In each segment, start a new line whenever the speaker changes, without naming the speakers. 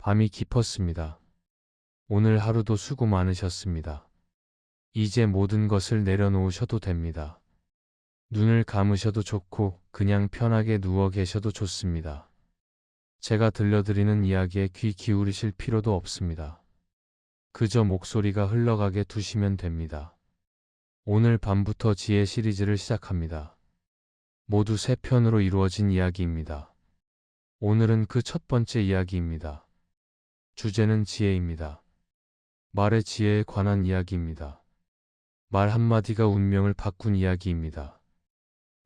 밤이 깊었습니다. 오늘 하루도 수고 많으셨습니다. 이제 모든 것을 내려놓으셔도 됩니다. 눈을 감으셔도 좋고 그냥 편하게 누워 계셔도 좋습니다. 제가 들려드리는 이야기에 귀 기울이실 필요도 없습니다. 그저 목소리가 흘러가게 두시면 됩니다. 오늘 밤부터 지혜 시리즈를 시작합니다. 모두 3편으로 이루어진 이야기입니다. 오늘은 그 첫 번째 이야기입니다. 주제는 지혜입니다. 말의 지혜에 관한 이야기입니다. 말 한마디가 운명을 바꾼 이야기입니다.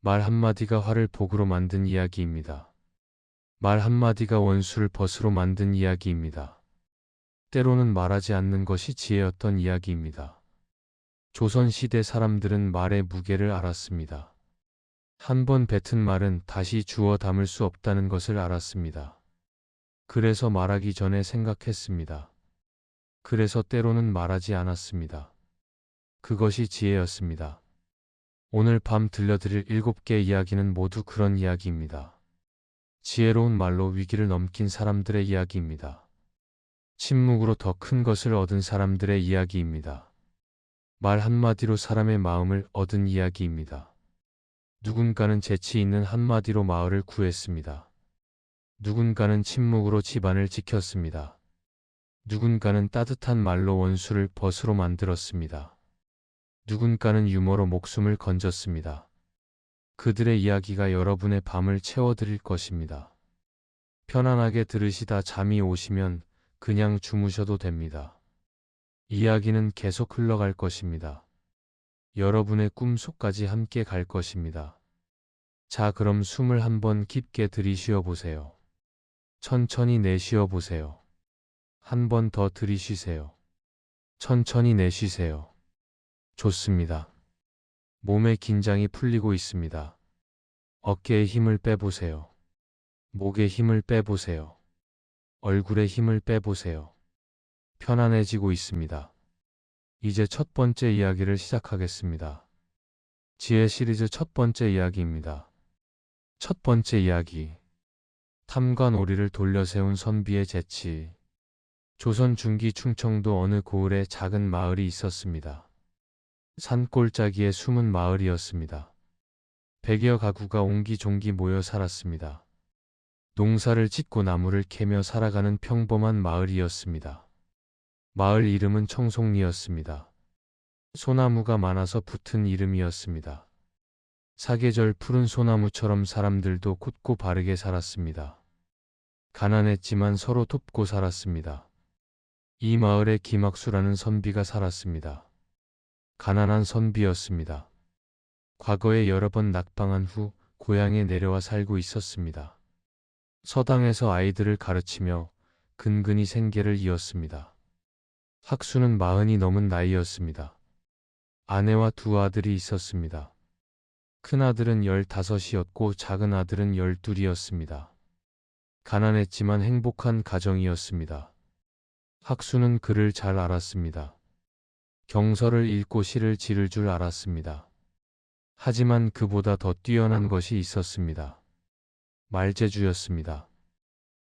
말 한마디가 화를 복으로 만든 이야기입니다. 말 한마디가 원수를 벗으로 만든 이야기입니다. 때로는 말하지 않는 것이 지혜였던 이야기입니다. 조선시대 사람들은 말의 무게를 알았습니다. 한 번 뱉은 말은 다시 주워 담을 수 없다는 것을 알았습니다. 그래서 말하기 전에 생각했습니다. 그래서 때로는 말하지 않았습니다. 그것이 지혜였습니다. 오늘 밤 들려드릴 7개 이야기는 모두 그런 이야기입니다. 지혜로운 말로 위기를 넘긴 사람들의 이야기입니다. 침묵으로 더 큰 것을 얻은 사람들의 이야기입니다. 말 한마디로 사람의 마음을 얻은 이야기입니다. 누군가는 재치 있는 한마디로 마을을 구했습니다. 누군가는 침묵으로 집안을 지켰습니다. 누군가는 따뜻한 말로 원수를 벗으로 만들었습니다. 누군가는 유머로 목숨을 건졌습니다. 그들의 이야기가 여러분의 밤을 채워드릴 것입니다. 편안하게 들으시다 잠이 오시면 그냥 주무셔도 됩니다. 이야기는 계속 흘러갈 것입니다. 여러분의 꿈속까지 함께 갈 것입니다. 자, 그럼 숨을 한번 깊게 들이쉬어 보세요. 천천히 내쉬어 보세요. 한 번 더 들이쉬세요. 천천히 내쉬세요. 좋습니다. 몸의 긴장이 풀리고 있습니다. 어깨에 힘을 빼보세요. 목에 힘을 빼보세요. 얼굴에 힘을 빼보세요. 편안해지고 있습니다. 이제 첫 번째 이야기를 시작하겠습니다. 지혜 시리즈 첫 번째 이야기입니다. 첫 번째 이야기. 탐관오리를 돌려세운 선비의 재치. 조선 중기 충청도 어느 고을에 작은 마을이 있었습니다. 산골짜기의 숨은 마을이었습니다. 100여 가구가 옹기종기 모여 살았습니다. 농사를 짓고 나무를 캐며 살아가는 평범한 마을이었습니다. 마을 이름은 청송리였습니다. 소나무가 많아서 붙은 이름이었습니다. 사계절 푸른 소나무처럼 사람들도 곧고 바르게 살았습니다. 가난했지만 서로 돕고 살았습니다. 이 마을에 김학수라는 선비가 살았습니다. 가난한 선비였습니다. 과거에 여러 번 낙방한 후 고향에 내려와 살고 있었습니다. 서당에서 아이들을 가르치며 근근히 생계를 이었습니다. 학수는 40이 넘은 나이였습니다. 아내와 2 아들이 있었습니다. 큰아들은 15이었고 작은 아들은 12이었습니다. 가난했지만 행복한 가정이었습니다. 학수는 글을 잘 알았습니다. 경서를 읽고 시를 지을 줄 알았습니다. 하지만 그보다 더 뛰어난 것이 있었습니다. 말재주였습니다.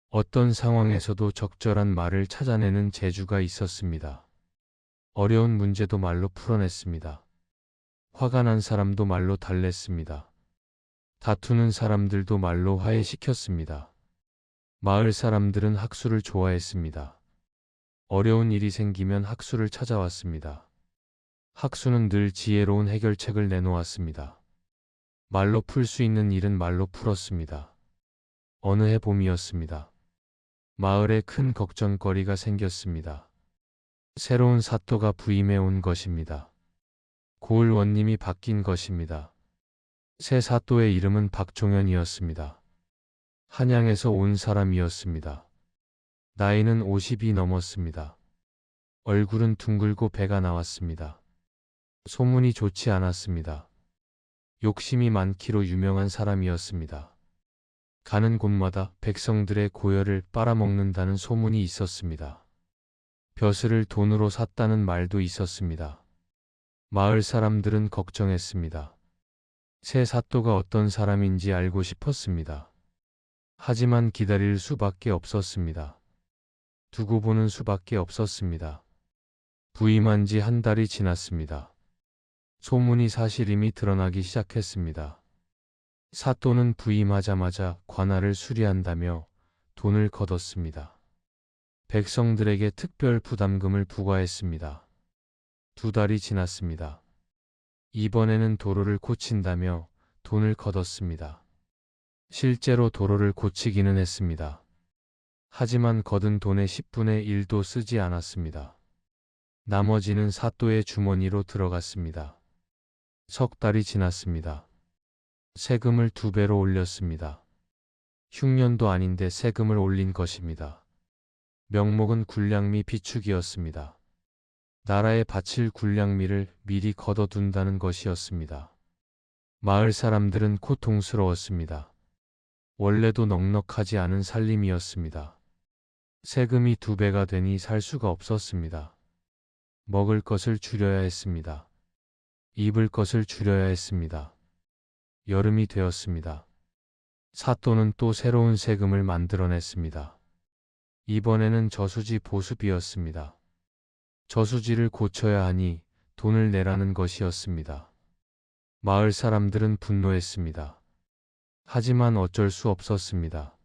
어떤 상황에서도 적절한 말을 찾아내는 재주가 있었습니다. 어려운 문제도 말로 풀어냈습니다. 화가 난 사람도 말로 달랬습니다. 다투는 사람들도 말로 화해시켰습니다. 마을 사람들은 학수를 좋아했습니다. 어려운 일이 생기면 학수를 찾아왔습니다. 학수는 늘 지혜로운 해결책을 내놓았습니다. 말로 풀 수 있는 일은 말로 풀었습니다. 어느 해 봄이었습니다. 마을에 큰 걱정거리가 생겼습니다. 새로운 사또가 부임해 온 것입니다. 고을 원님이 바뀐 것입니다. 새 사또의 이름은 박종현이었습니다. 한양에서 온 사람이었습니다. 나이는 50이 넘었습니다. 얼굴은 둥글고 배가 나왔습니다. 소문이 좋지 않았습니다. 욕심이 많기로 유명한 사람이었습니다. 가는 곳마다 백성들의 고열을 빨아먹는다는 소문이 있었습니다. 벼슬을 돈으로 샀다는 말도 있었습니다. 마을 사람들은 걱정했습니다. 새 사또가 어떤 사람인지 알고 싶었습니다. 하지만 기다릴 수밖에 없었습니다. 두고 보는 수밖에 없었습니다. 부임한 지 한 달이 지났습니다. 소문이 사실임이 드러나기 시작했습니다. 사또는 부임하자마자 관할을 수리한다며 돈을 거뒀습니다. 백성들에게 특별 부담금을 부과했습니다. 2달이 지났습니다. 이번에는 도로를 고친다며 돈을 거뒀습니다. 실제로 도로를 고치기는 했습니다. 하지만 거둔 돈의 10분의 1도 쓰지 않았습니다. 나머지는 사또의 주머니로 들어갔습니다. 석 달이 지났습니다. 세금을 2배로 올렸습니다. 흉년도 아닌데 세금을 올린 것입니다. 명목은 군량미 비축이었습니다. 나라에 바칠 군량미를 미리 걷어둔다는 것이었습니다. 마을 사람들은 고통스러웠습니다. 원래도 넉넉하지 않은 살림이었습니다. 세금이 2배가 되니 살 수가 없었습니다. 먹을 것을 줄여야 했습니다. 입을 것을 줄여야 했습니다. 여름이 되었습니다. 사또는 또 새로운 세금을 만들어냈습니다. 이번에는 저수지 보수비였습니다. 저수지를 고쳐야 하니 돈을 내라는 것이었습니다. 마을 사람들은 분노했습니다. 하지만 어쩔 수 없었습니다.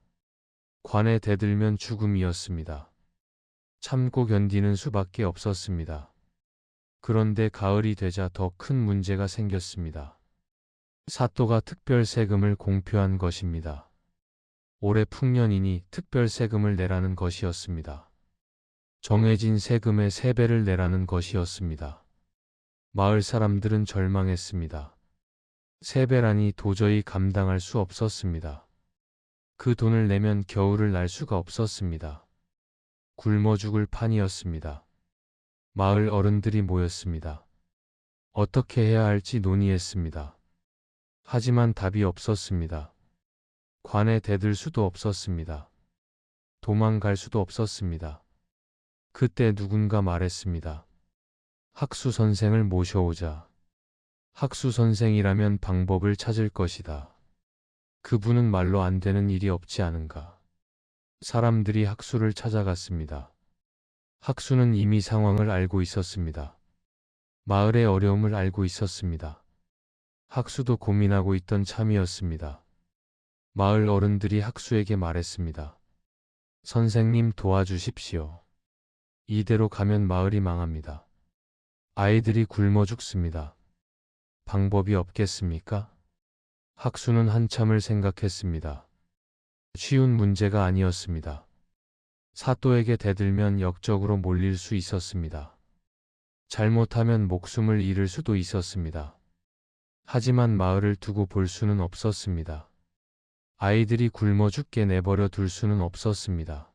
관에 대들면 죽음이었습니다. 참고 견디는 수밖에 없었습니다. 그런데 가을이 되자 더 큰 문제가 생겼습니다. 사또가 특별 세금을 공표한 것입니다. 올해 풍년이니 특별 세금을 내라는 것이었습니다. 정해진 세금의 3배를 내라는 것이었습니다. 마을 사람들은 절망했습니다. 3배라니 도저히 감당할 수 없었습니다. 그 돈을 내면 겨울을 날 수가 없었습니다. 굶어 죽을 판이었습니다. 마을 어른들이 모였습니다. 어떻게 해야 할지 논의했습니다. 하지만 답이 없었습니다. 관에 대들 수도 없었습니다. 도망갈 수도 없었습니다. 그때 누군가 말했습니다. 학수 선생을 모셔오자. 학수 선생이라면 방법을 찾을 것이다. 그분은 말로 안 되는 일이 없지 않은가. 사람들이 학수를 찾아갔습니다. 학수는 이미 상황을 알고 있었습니다. 마을의 어려움을 알고 있었습니다. 학수도 고민하고 있던 참이었습니다. 마을 어른들이 학수에게 말했습니다. 선생님 도와주십시오. 이대로 가면 마을이 망합니다. 아이들이 굶어 죽습니다. 방법이 없겠습니까? 학수는 한참을 생각했습니다. 쉬운 문제가 아니었습니다. 사또에게 대들면 역적으로 몰릴 수 있었습니다. 잘못하면 목숨을 잃을 수도 있었습니다. 하지만 마을을 두고 볼 수는 없었습니다. 아이들이 굶어 죽게 내버려 둘 수는 없었습니다.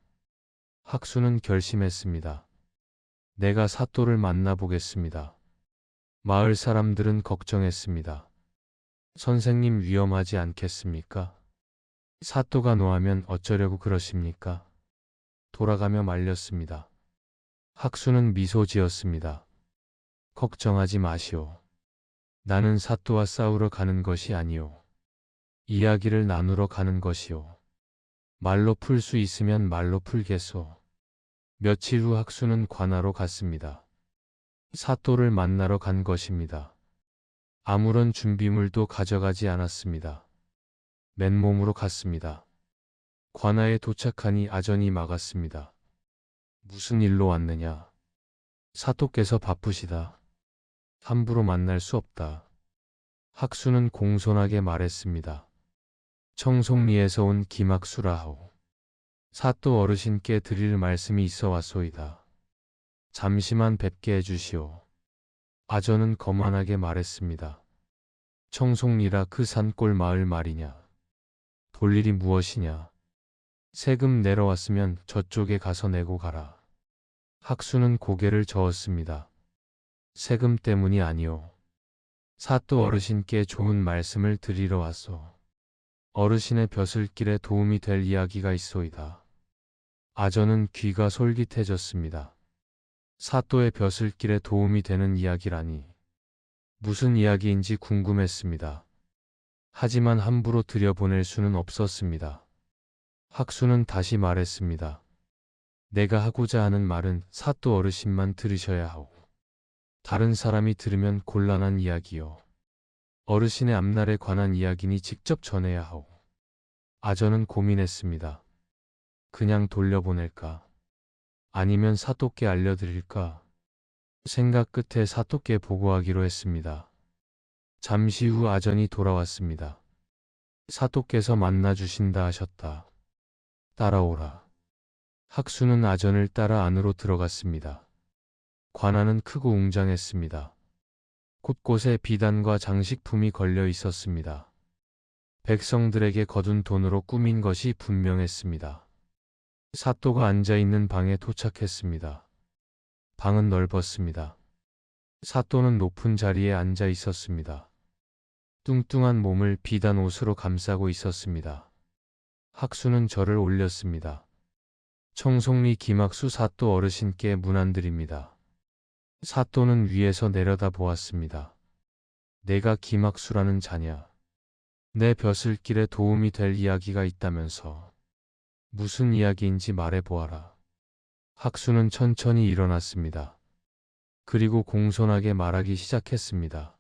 학수는 결심했습니다. 내가 사또를 만나보겠습니다. 마을 사람들은 걱정했습니다. 선생님 위험하지 않겠습니까? 사또가 노하면 어쩌려고 그러십니까? 돌아가며 말렸습니다. 학수는 미소 지었습니다. 걱정하지 마시오. 나는 사또와 싸우러 가는 것이 아니오. 이야기를 나누러 가는 것이오. 말로 풀 수 있으면 말로 풀겠소. 며칠 후 학수는 관하로 갔습니다. 사또를 만나러 간 것입니다. 아무런 준비물도 가져가지 않았습니다. 맨몸으로 갔습니다. 관하에 도착하니 아전이 막았습니다. 무슨 일로 왔느냐? 사또께서 바쁘시다. 함부로 만날 수 없다. 학수는 공손하게 말했습니다. 청송리에서 온 김학수라하오. 사또 어르신께 드릴 말씀이 있어 왔소이다. 잠시만 뵙게 해주시오. 아전은 거만하게 말했습니다. 청송리라 그 산골 마을 말이냐? 볼 일이 무엇이냐? 세금 내러 왔으면 저쪽에 가서 내고 가라. 학수는 고개를 저었습니다. 세금 때문이 아니오. 사또 어르신께 좋은 말씀을 드리러 왔소. 어르신의 벼슬길에 도움이 될 이야기가 있소이다. 아전은 귀가 솔깃해졌습니다. 사또의 벼슬길에 도움이 되는 이야기라니. 무슨 이야기인지 궁금했습니다. 하지만 함부로 들여보낼 수는 없었습니다. 학수는 다시 말했습니다. 내가 하고자 하는 말은 사또 어르신만 들으셔야 하오. 다른 사람이 들으면 곤란한 이야기요. 어르신의 앞날에 관한 이야기니 직접 전해야 하오. 아전은 고민했습니다. 그냥 돌려보낼까? 아니면 사또께 알려드릴까? 생각 끝에 사또께 보고하기로 했습니다. 잠시 후 아전이 돌아왔습니다. 사또께서 만나주신다 하셨다. 따라오라. 학수는 아전을 따라 안으로 들어갔습니다. 관아는 크고 웅장했습니다. 곳곳에 비단과 장식품이 걸려 있었습니다. 백성들에게 거둔 돈으로 꾸민 것이 분명했습니다. 사또가 앉아있는 방에 도착했습니다. 방은 넓었습니다. 사또는 높은 자리에 앉아 있었습니다. 뚱뚱한 몸을 비단 옷으로 감싸고 있었습니다. 학수는 절을 올렸습니다. 청송리 김학수 사또 어르신께 문안드립니다. 사또는 위에서 내려다 보았습니다. 내가 김학수라는 자냐? 내 벼슬길에 도움이 될 이야기가 있다면서. 무슨 이야기인지 말해보아라. 학수는 천천히 일어났습니다. 그리고 공손하게 말하기 시작했습니다.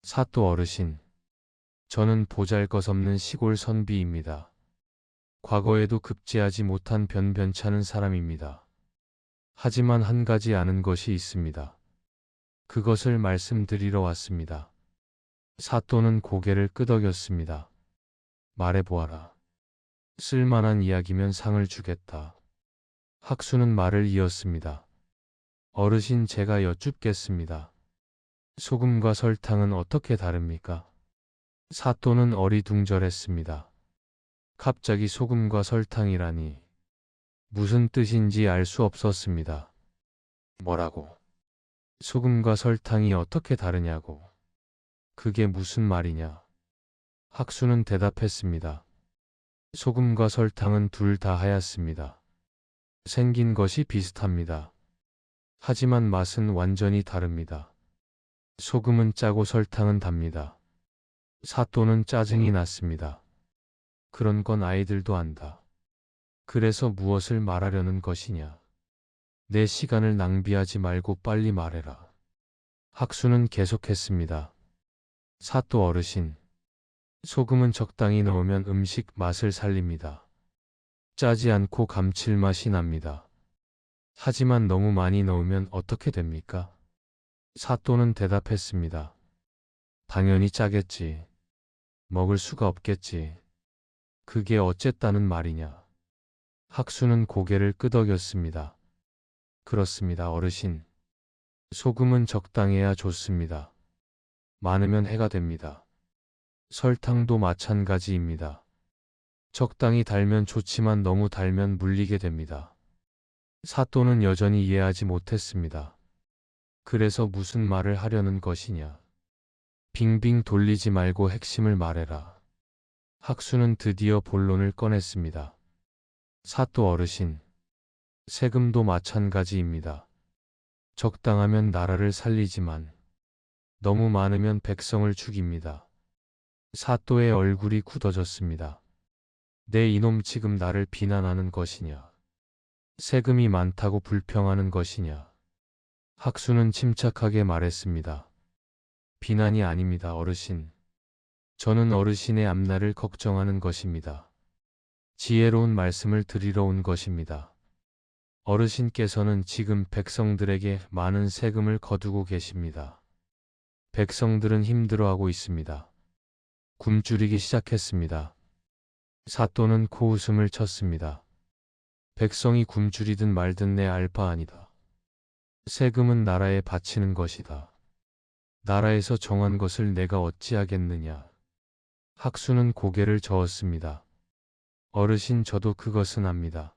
사또 어르신, 저는 보잘것없는 시골 선비입니다. 과거에도 급제하지 못한 변변찮은 사람입니다. 하지만 한 가지 아는 것이 있습니다. 그것을 말씀드리러 왔습니다. 사또는 고개를 끄덕였습니다. 말해보아라. 쓸만한 이야기면 상을 주겠다. 학수는 말을 이었습니다. 어르신, 제가 여쭙겠습니다. 소금과 설탕은 어떻게 다릅니까? 사또는 어리둥절했습니다. 갑자기 소금과 설탕이라니 무슨 뜻인지 알 수 없었습니다. 뭐라고? 소금과 설탕이 어떻게 다르냐고? 그게 무슨 말이냐? 학수는 대답했습니다. 소금과 설탕은 둘 다 하얗습니다. 생긴 것이 비슷합니다. 하지만 맛은 완전히 다릅니다. 소금은 짜고 설탕은 답니다. 사또는 짜증이 났습니다. 그런 건 아이들도 안다. 그래서 무엇을 말하려는 것이냐? 내 시간을 낭비하지 말고 빨리 말해라. 학수는 계속했습니다. 사또 어르신, 소금은 적당히 넣으면 음식 맛을 살립니다. 짜지 않고 감칠맛이 납니다. 하지만 너무 많이 넣으면 어떻게 됩니까? 사또는 대답했습니다. 당연히 짜겠지. 먹을 수가 없겠지. 그게 어쨌다는 말이냐? 학수는 고개를 끄덕였습니다. 그렇습니다, 어르신. 소금은 적당해야 좋습니다. 많으면 해가 됩니다. 설탕도 마찬가지입니다. 적당히 달면 좋지만 너무 달면 물리게 됩니다. 사또는 여전히 이해하지 못했습니다. 그래서 무슨 말을 하려는 것이냐? 빙빙 돌리지 말고 핵심을 말해라. 학수는 드디어 본론을 꺼냈습니다. 사또 어르신, 세금도 마찬가지입니다. 적당하면 나라를 살리지만 너무 많으면 백성을 죽입니다. 사또의 얼굴이 굳어졌습니다. 내 이놈 지금 나를 비난하는 것이냐? 세금이 많다고 불평하는 것이냐? 학수는 침착하게 말했습니다. 비난이 아닙니다, 어르신. 저는 어르신의 앞날을 걱정하는 것입니다. 지혜로운 말씀을 드리러 온 것입니다. 어르신께서는 지금 백성들에게 많은 세금을 거두고 계십니다. 백성들은 힘들어하고 있습니다. 굶주리기 시작했습니다. 사또는 코웃음을 쳤습니다. 백성이 굶주리든 말든 내 알 바 아니다. 세금은 나라에 바치는 것이다. 나라에서 정한 것을 내가 어찌하겠느냐. 학수는 고개를 저었습니다. 어르신, 저도 그것은 압니다.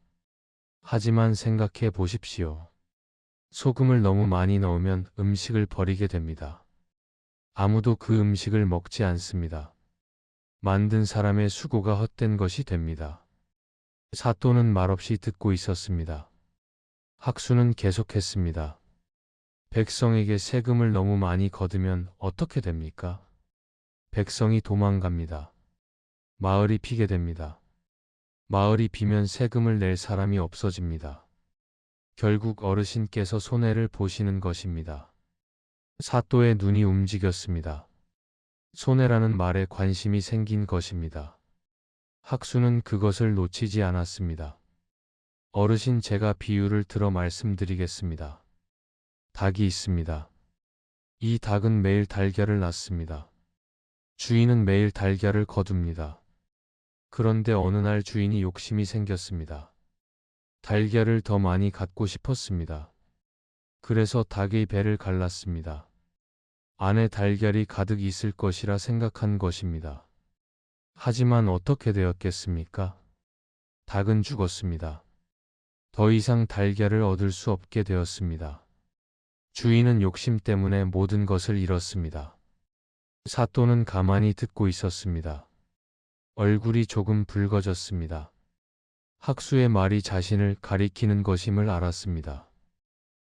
하지만 생각해 보십시오. 소금을 너무 많이 넣으면 음식을 버리게 됩니다. 아무도 그 음식을 먹지 않습니다. 만든 사람의 수고가 헛된 것이 됩니다. 사또는 말없이 듣고 있었습니다. 학수는 계속했습니다. 백성에게 세금을 너무 많이 거두면 어떻게 됩니까? 백성이 도망갑니다. 마을이 피게 됩니다. 마을이 비면 세금을 낼 사람이 없어집니다. 결국 어르신께서 손해를 보시는 것입니다. 사또의 눈이 움직였습니다. 손해라는 말에 관심이 생긴 것입니다. 학수는 그것을 놓치지 않았습니다. 어르신, 제가 비유를 들어 말씀드리겠습니다. 닭이 있습니다. 이 닭은 매일 달걀을 낳습니다. 주인은 매일 달걀을 거둡니다. 그런데 어느 날 주인이 욕심이 생겼습니다. 달걀을 더 많이 갖고 싶었습니다. 그래서 닭의 배를 갈랐습니다. 안에 달걀이 가득 있을 것이라 생각한 것입니다. 하지만 어떻게 되었겠습니까? 닭은 죽었습니다. 더 이상 달걀을 얻을 수 없게 되었습니다. 주인은 욕심 때문에 모든 것을 잃었습니다. 사또는 가만히 듣고 있었습니다. 얼굴이 조금 붉어졌습니다. 학수의 말이 자신을 가리키는 것임을 알았습니다.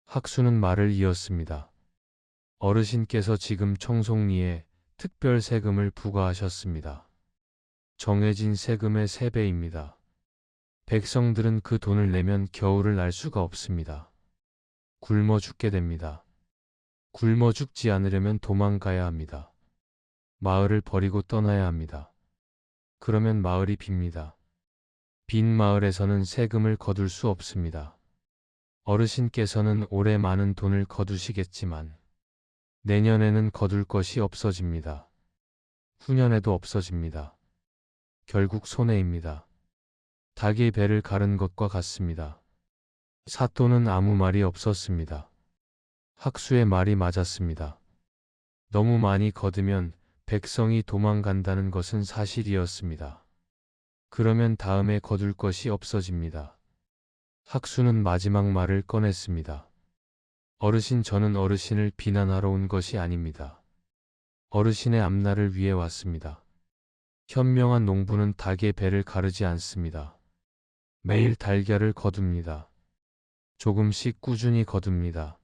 학수는 말을 이었습니다. 어르신께서 지금 청송리에 특별 세금을 부과하셨습니다. 정해진 세금의 3배입니다. 백성들은 그 돈을 내면 겨울을 날 수가 없습니다. 굶어 죽게 됩니다. 굶어 죽지 않으려면 도망가야 합니다. 마을을 버리고 떠나야 합니다. 그러면 마을이 빕니다. 빈 마을에서는 세금을 거둘 수 없습니다. 어르신께서는 올해 많은 돈을 거두시겠지만 내년에는 거둘 것이 없어집니다. 후년에도 없어집니다. 결국 손해입니다. 닭의 배를 가른 것과 같습니다. 사또는 아무 말이 없었습니다. 학수의 말이 맞았습니다. 너무 많이 거두면 백성이 도망간다는 것은 사실이었습니다. 그러면 다음에 거둘 것이 없어집니다. 학수는 마지막 말을 꺼냈습니다. 어르신, 저는 어르신을 비난하러 온 것이 아닙니다. 어르신의 앞날을 위해 왔습니다. 현명한 농부는 닭의 배를 가르지 않습니다. 매일 달걀을 거둡니다. 조금씩 꾸준히 거둡니다.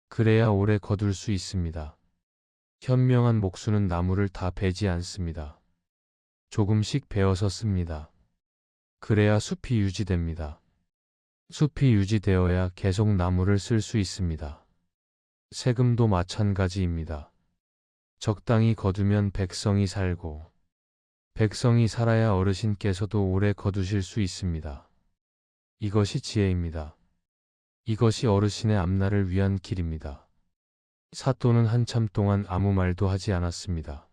그래야 오래 거둘 수 있습니다. 현명한 목수는 나무를 다 베지 않습니다. 조금씩 베어서 씁니다. 그래야 숲이 유지됩니다. 숲이 유지되어야 계속 나무를 쓸 수 있습니다. 세금도 마찬가지입니다. 적당히 거두면 백성이 살고, 백성이 살아야 어르신께서도 오래 거두실 수 있습니다. 이것이 지혜입니다. 이것이 어르신의 앞날을 위한 길입니다. 사또는 한참 동안 아무 말도 하지 않았습니다.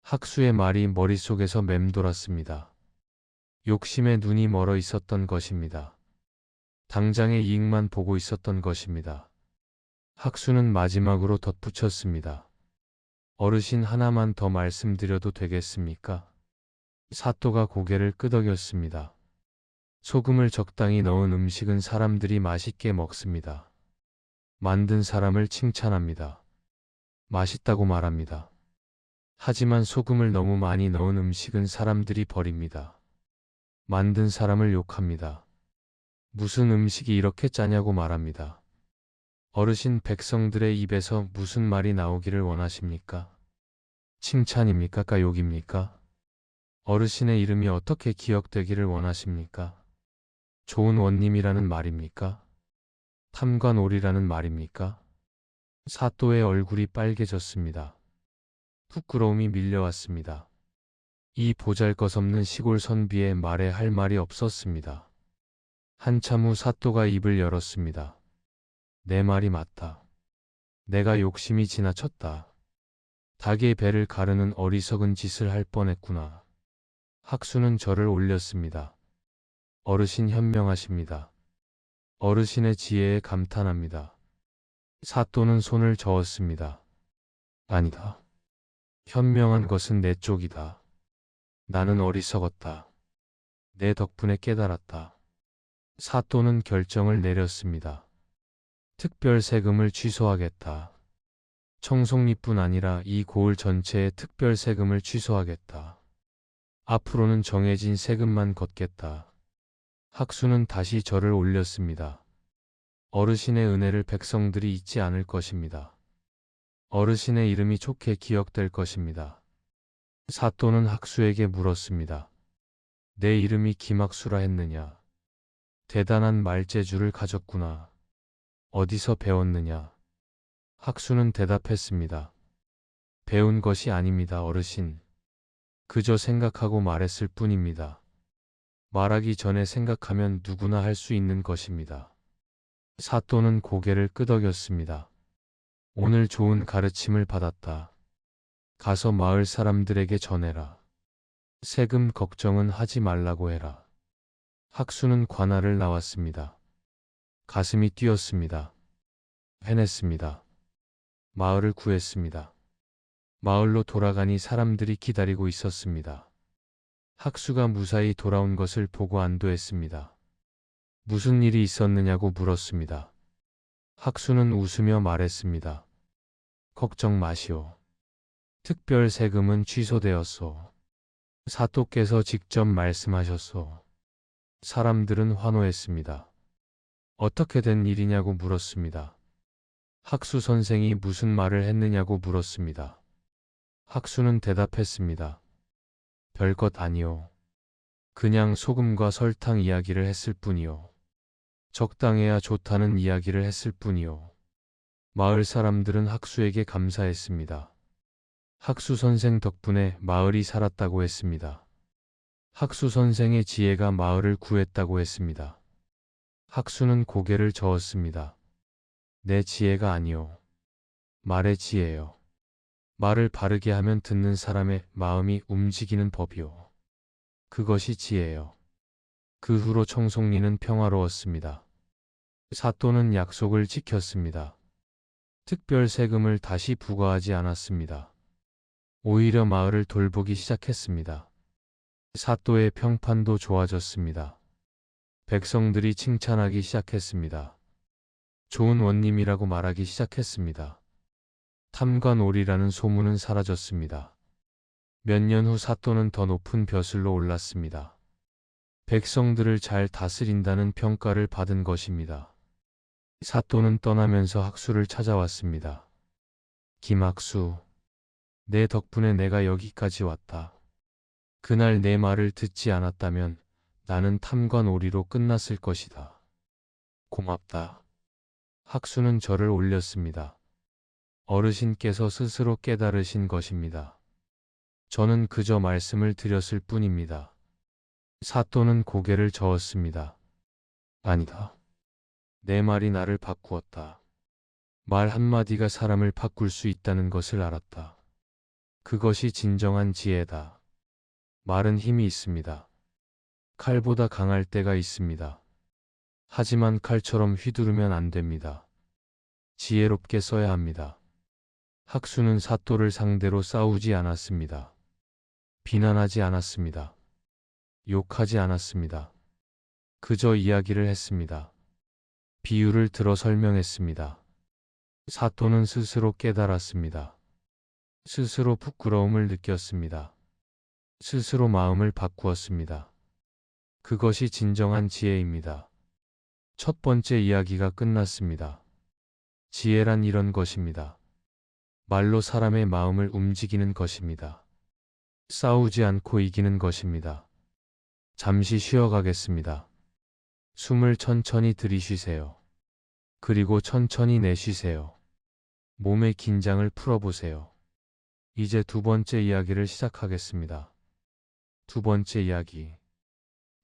학수의 말이 머릿속에서 맴돌았습니다. 욕심에 눈이 멀어 있었던 것입니다. 당장의 이익만 보고 있었던 것입니다. 학수는 마지막으로 덧붙였습니다. 어르신, 하나만 더 말씀드려도 되겠습니까? 사또가 고개를 끄덕였습니다. 소금을 적당히 넣은 음식은 사람들이 맛있게 먹습니다. 만든 사람을 칭찬합니다. 맛있다고 말합니다. 하지만 소금을 너무 많이 넣은 음식은 사람들이 버립니다. 만든 사람을 욕합니다. 무슨 음식이 이렇게 짜냐고 말합니다. 어르신, 백성들의 입에서 무슨 말이 나오기를 원하십니까? 칭찬입니까? 욕입니까? 어르신의 이름이 어떻게 기억되기를 원하십니까? 좋은 원님이라는 말입니까? 탐관오리라는 말입니까? 사또의 얼굴이 빨개졌습니다. 부끄러움이 밀려왔습니다. 이 보잘것없는 시골 선비의 말에 할 말이 없었습니다. 한참 후 사또가 입을 열었습니다. 내 말이 맞다. 내가 욕심이 지나쳤다. 닭의 배를 가르는 어리석은 짓을 할 뻔했구나. 학수는 저를 올렸습니다. 어르신 현명하십니다. 어르신의 지혜에 감탄합니다. 사또는 손을 저었습니다. 아니다. 현명한 것은 내 쪽이다. 나는 어리석었다. 내 덕분에 깨달았다. 사또는 결정을 내렸습니다. 특별 세금을 취소하겠다. 청송리뿐 아니라 이 고을 전체의 특별 세금을 취소하겠다. 앞으로는 정해진 세금만 걷겠다. 학수는 다시 절을 올렸습니다. 어르신의 은혜를 백성들이 잊지 않을 것입니다. 어르신의 이름이 좋게 기억될 것입니다. 사또는 학수에게 물었습니다. 내 이름이 김학수라 했느냐? 대단한 말재주를 가졌구나. 어디서 배웠느냐? 학수는 대답했습니다. 배운 것이 아닙니다, 어르신. 그저 생각하고 말했을 뿐입니다. 말하기 전에 생각하면 누구나 할 수 있는 것입니다. 사또는 고개를 끄덕였습니다. 오늘 좋은 가르침을 받았다. 가서 마을 사람들에게 전해라. 세금 걱정은 하지 말라고 해라. 학수는 관할을 나왔습니다. 가슴이 뛰었습니다. 해냈습니다. 마을을 구했습니다. 마을로 돌아가니 사람들이 기다리고 있었습니다. 학수가 무사히 돌아온 것을 보고 안도했습니다. 무슨 일이 있었느냐고 물었습니다. 학수는 웃으며 말했습니다. 걱정 마시오. 특별 세금은 취소되었소. 사또께서 직접 말씀하셨소. 사람들은 환호했습니다. 어떻게 된 일이냐고 물었습니다. 학수 선생이 무슨 말을 했느냐고 물었습니다. 학수는 대답했습니다. 별것 아니오. 그냥 소금과 설탕 이야기를 했을 뿐이오. 적당해야 좋다는 이야기를 했을 뿐이오. 마을 사람들은 학수에게 감사했습니다. 학수 선생 덕분에 마을이 살았다고 했습니다. 학수 선생의 지혜가 마을을 구했다고 했습니다. 학수는 고개를 저었습니다. 내 지혜가 아니오. 말의 지혜요. 말을 바르게 하면 듣는 사람의 마음이 움직이는 법이오. 그것이 지혜요. 그 후로 청송리는 평화로웠습니다. 사또는 약속을 지켰습니다. 특별 세금을 다시 부과하지 않았습니다. 오히려 마을을 돌보기 시작했습니다. 사또의 평판도 좋아졌습니다. 백성들이 칭찬하기 시작했습니다. 좋은 원님이라고 말하기 시작했습니다. 탐관오리라는 소문은 사라졌습니다. 몇 년 후 사또는 더 높은 벼슬로 올랐습니다. 백성들을 잘 다스린다는 평가를 받은 것입니다. 사또는 떠나면서 학수를 찾아왔습니다. 김학수, 내 덕분에 내가 여기까지 왔다. 그날 내 말을 듣지 않았다면 나는 탐관오리로 끝났을 것이다. 고맙다. 학수는 절을 올렸습니다. 어르신께서 스스로 깨달으신 것입니다. 저는 그저 말씀을 드렸을 뿐입니다. 사또는 고개를 저었습니다. 아니다. 내 말이 나를 바꾸었다. 말 한마디가 사람을 바꿀 수 있다는 것을 알았다. 그것이 진정한 지혜다. 말은 힘이 있습니다. 칼보다 강할 때가 있습니다. 하지만 칼처럼 휘두르면 안 됩니다. 지혜롭게 써야 합니다. 학수는 사또를 상대로 싸우지 않았습니다. 비난하지 않았습니다. 욕하지 않았습니다. 그저 이야기를 했습니다. 비유를 들어 설명했습니다. 사또는 스스로 깨달았습니다. 스스로 부끄러움을 느꼈습니다. 스스로 마음을 바꾸었습니다. 그것이 진정한 지혜입니다. 첫 번째 이야기가 끝났습니다. 지혜란 이런 것입니다. 말로 사람의 마음을 움직이는 것입니다. 싸우지 않고 이기는 것입니다. 잠시 쉬어가겠습니다. 숨을 천천히 들이쉬세요. 그리고 천천히 내쉬세요. 몸의 긴장을 풀어보세요. 이제 두 번째 이야기를 시작하겠습니다. 두 번째 이야기.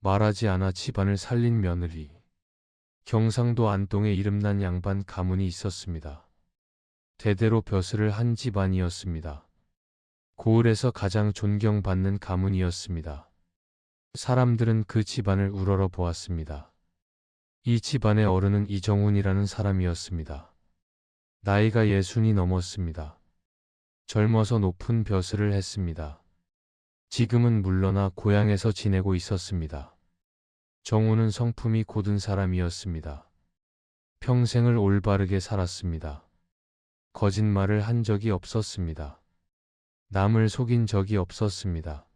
말하지 않아 집안을 살린 며느리. 경상도 안동에 이름난 양반 가문이 있었습니다. 대대로 벼슬을 한 집안이었습니다. 고을에서 가장 존경받는 가문이었습니다. 사람들은 그 집안을 우러러 보았습니다. 이 집안의 어른은 이정훈이라는 사람이었습니다. 나이가 60이 넘었습니다. 젊어서 높은 벼슬을 했습니다. 지금은 물러나 고향에서 지내고 있었습니다. 정훈은 성품이 고든 사람이었습니다. 평생을 올바르게 살았습니다. 거짓말을 한 적이 없었습니다. 남을 속인 적이 없었습니다.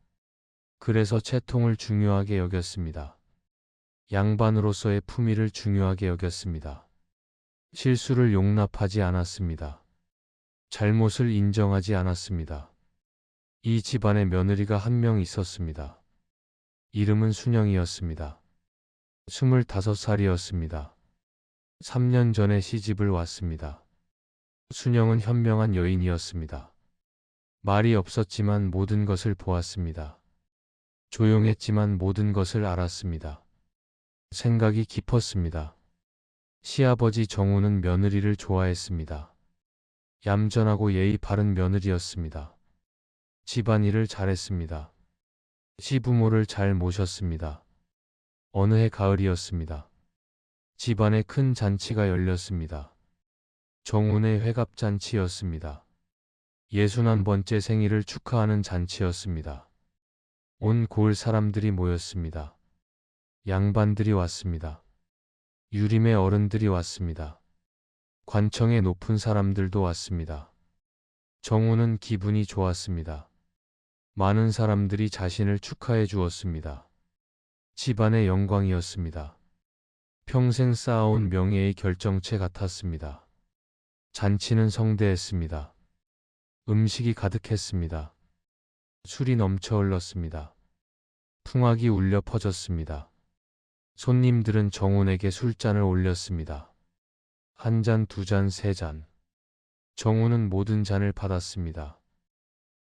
그래서 채통을 중요하게 여겼습니다. 양반으로서의 품위를 중요하게 여겼습니다. 실수를 용납하지 않았습니다. 잘못을 인정하지 않았습니다. 이 집안에 며느리가 한 명 있었습니다. 이름은 순영이었습니다. 25살이었습니다. 3년 전에 시집을 왔습니다. 순영은 현명한 여인이었습니다. 말이 없었지만 모든 것을 보았습니다. 조용했지만 모든 것을 알았습니다. 생각이 깊었습니다. 시아버지 정우는 며느리를 좋아했습니다. 얌전하고 예의 바른 며느리였습니다. 집안일을 잘했습니다. 시부모를 잘 모셨습니다. 어느 해 가을이었습니다. 집안에 큰 잔치가 열렸습니다. 정운의 회갑잔치였습니다. 61번째 생일을 축하하는 잔치였습니다. 온 고을 사람들이 모였습니다. 양반들이 왔습니다. 유림의 어른들이 왔습니다. 관청의 높은 사람들도 왔습니다. 정우는 기분이 좋았습니다. 많은 사람들이 자신을 축하해 주었습니다. 집안의 영광이었습니다. 평생 쌓아온 명예의 결정체 같았습니다. 잔치는 성대했습니다. 음식이 가득했습니다. 술이 넘쳐 흘렀습니다. 풍악이 울려 퍼졌습니다. 손님들은 정운에게 술잔을 올렸습니다. 한 잔, 두 잔, 세 잔. 정운은 모든 잔을 받았습니다.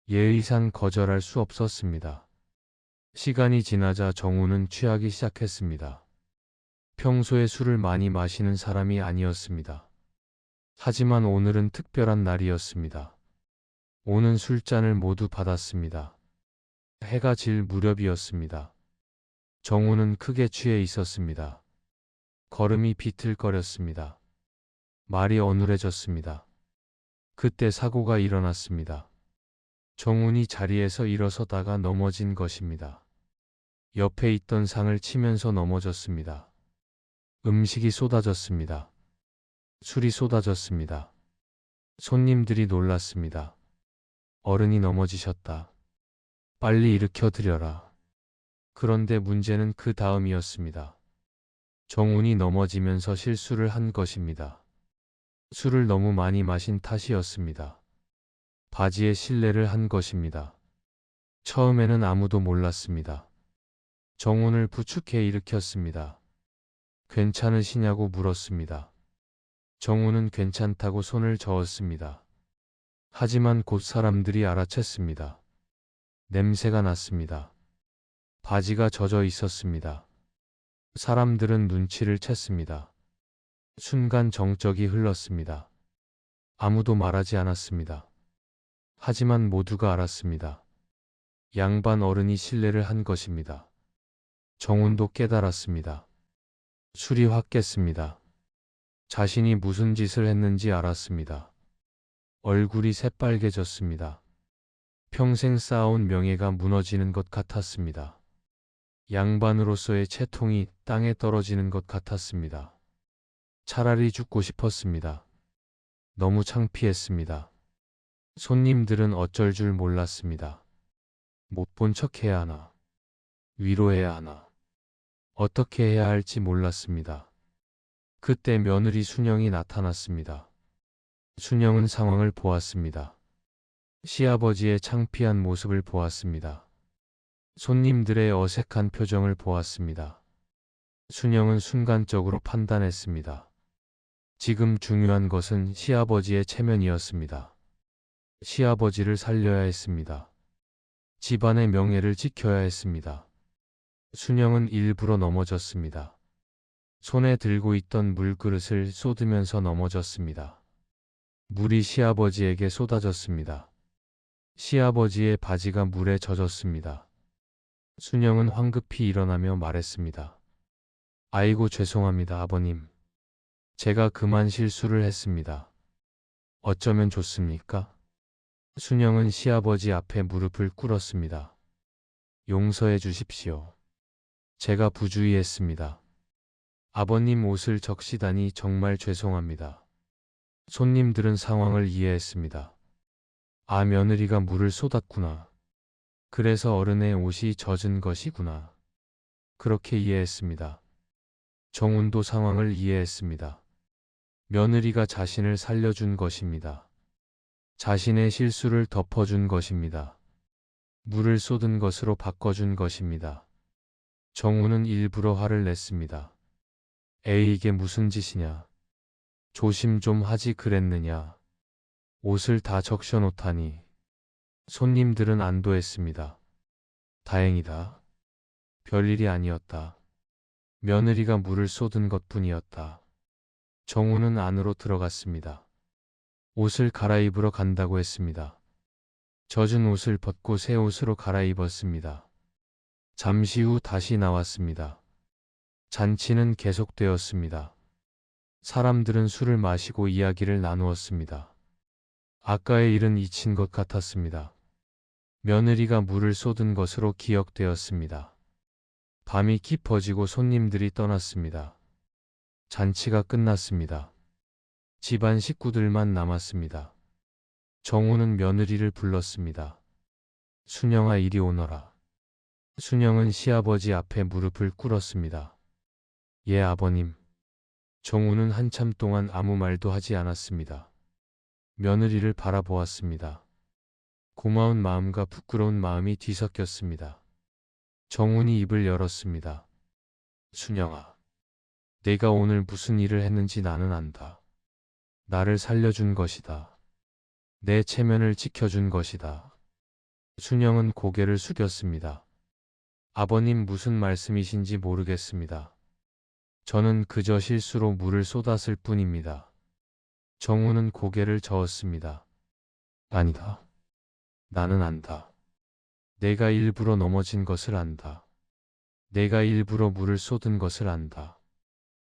예의상 거절할 수 없었습니다. 시간이 지나자 정우는 취하기 시작했습니다. 평소에 술을 많이 마시는 사람이 아니었습니다. 하지만 오늘은 특별한 날이었습니다. 오는 술잔을 모두 받았습니다. 해가 질 무렵이었습니다. 정우는 크게 취해 있었습니다. 걸음이 비틀거렸습니다. 말이 어눌해졌습니다. 그때 사고가 일어났습니다. 정운이 자리에서 일어서다가 넘어진 것입니다. 옆에 있던 상을 치면서 넘어졌습니다. 음식이 쏟아졌습니다. 술이 쏟아졌습니다. 손님들이 놀랐습니다. 어른이 넘어지셨다. 빨리 일으켜 드려라. 그런데 문제는 그 다음이었습니다. 정운이 넘어지면서 실수를 한 것입니다. 술을 너무 많이 마신 탓이었습니다. 바지에 실례를 한 것입니다. 처음에는 아무도 몰랐습니다. 정운을 부축해 일으켰습니다. 괜찮으시냐고 물었습니다. 정운은 괜찮다고 손을 저었습니다. 하지만 곧 사람들이 알아챘습니다. 냄새가 났습니다. 바지가 젖어 있었습니다. 사람들은 눈치를 챘습니다. 순간 정적이 흘렀습니다. 아무도 말하지 않았습니다. 하지만 모두가 알았습니다. 양반 어른이 실례를 한 것입니다. 정운도 깨달았습니다. 술이 확 깼습니다. 자신이 무슨 짓을 했는지 알았습니다. 얼굴이 새빨개졌습니다. 평생 쌓아온 명예가 무너지는 것 같았습니다. 양반으로서의 채통이 땅에 떨어지는 것 같았습니다. 차라리 죽고 싶었습니다. 너무 창피했습니다. 손님들은 어쩔 줄 몰랐습니다. 못 본 척 해야 하나, 위로해야 하나, 어떻게 해야 할지 몰랐습니다. 그때 며느리 순영이 나타났습니다. 순영은 상황을 보았습니다. 시아버지의 창피한 모습을 보았습니다. 손님들의 어색한 표정을 보았습니다. 순영은 순간적으로 판단했습니다. 지금 중요한 것은 시아버지의 체면이었습니다. 시아버지를 살려야 했습니다. 집안의 명예를 지켜야 했습니다. 순영은 일부러 넘어졌습니다. 손에 들고 있던 물그릇을 쏟으면서 넘어졌습니다. 물이 시아버지에게 쏟아졌습니다. 시아버지의 바지가 물에 젖었습니다. 순영은 황급히 일어나며 말했습니다. 아이고 죄송합니다, 아버님. 제가 그만 실수를 했습니다. 어쩌면 좋습니까? 순영은 시아버지 앞에 무릎을 꿇었습니다. 용서해 주십시오. 제가 부주의했습니다. 아버님 옷을 적시다니 정말 죄송합니다. 손님들은 상황을 이해했습니다. 아, 며느리가 물을 쏟았구나. 그래서 어른의 옷이 젖은 것이구나. 그렇게 이해했습니다. 정운도 상황을 이해했습니다. 며느리가 자신을 살려준 것입니다. 자신의 실수를 덮어준 것입니다. 물을 쏟은 것으로 바꿔준 것입니다. 정우는 일부러 화를 냈습니다. 에이, 이게 무슨 짓이냐. 조심 좀 하지 그랬느냐. 옷을 다 적셔놓다니. 손님들은 안도했습니다. 다행이다. 별일이 아니었다. 며느리가 물을 쏟은 것뿐이었다. 정우는 안으로 들어갔습니다. 옷을 갈아입으러 간다고 했습니다. 젖은 옷을 벗고 새 옷으로 갈아입었습니다. 잠시 후 다시 나왔습니다. 잔치는 계속되었습니다. 사람들은 술을 마시고 이야기를 나누었습니다. 아까의 일은 잊힌 것 같았습니다. 며느리가 물을 쏟은 것으로 기억되었습니다. 밤이 깊어지고 손님들이 떠났습니다. 잔치가 끝났습니다. 집안 식구들만 남았습니다. 정우는 며느리를 불렀습니다. 순영아, 이리 오너라. 순영은 시아버지 앞에 무릎을 꿇었습니다. 예, 아버님. 정우는 한참 동안 아무 말도 하지 않았습니다. 며느리를 바라보았습니다. 고마운 마음과 부끄러운 마음이 뒤섞였습니다. 정훈이 입을 열었습니다. 순영아, 내가 오늘 무슨 일을 했는지 나는 안다. 나를 살려준 것이다. 내 체면을 지켜준 것이다. 순영은 고개를 숙였습니다. 아버님, 무슨 말씀이신지 모르겠습니다. 저는 그저 실수로 물을 쏟았을 뿐입니다. 정우는 고개를 저었습니다. 아니다. 나는 안다. 내가 일부러 넘어진 것을 안다. 내가 일부러 물을 쏟은 것을 안다.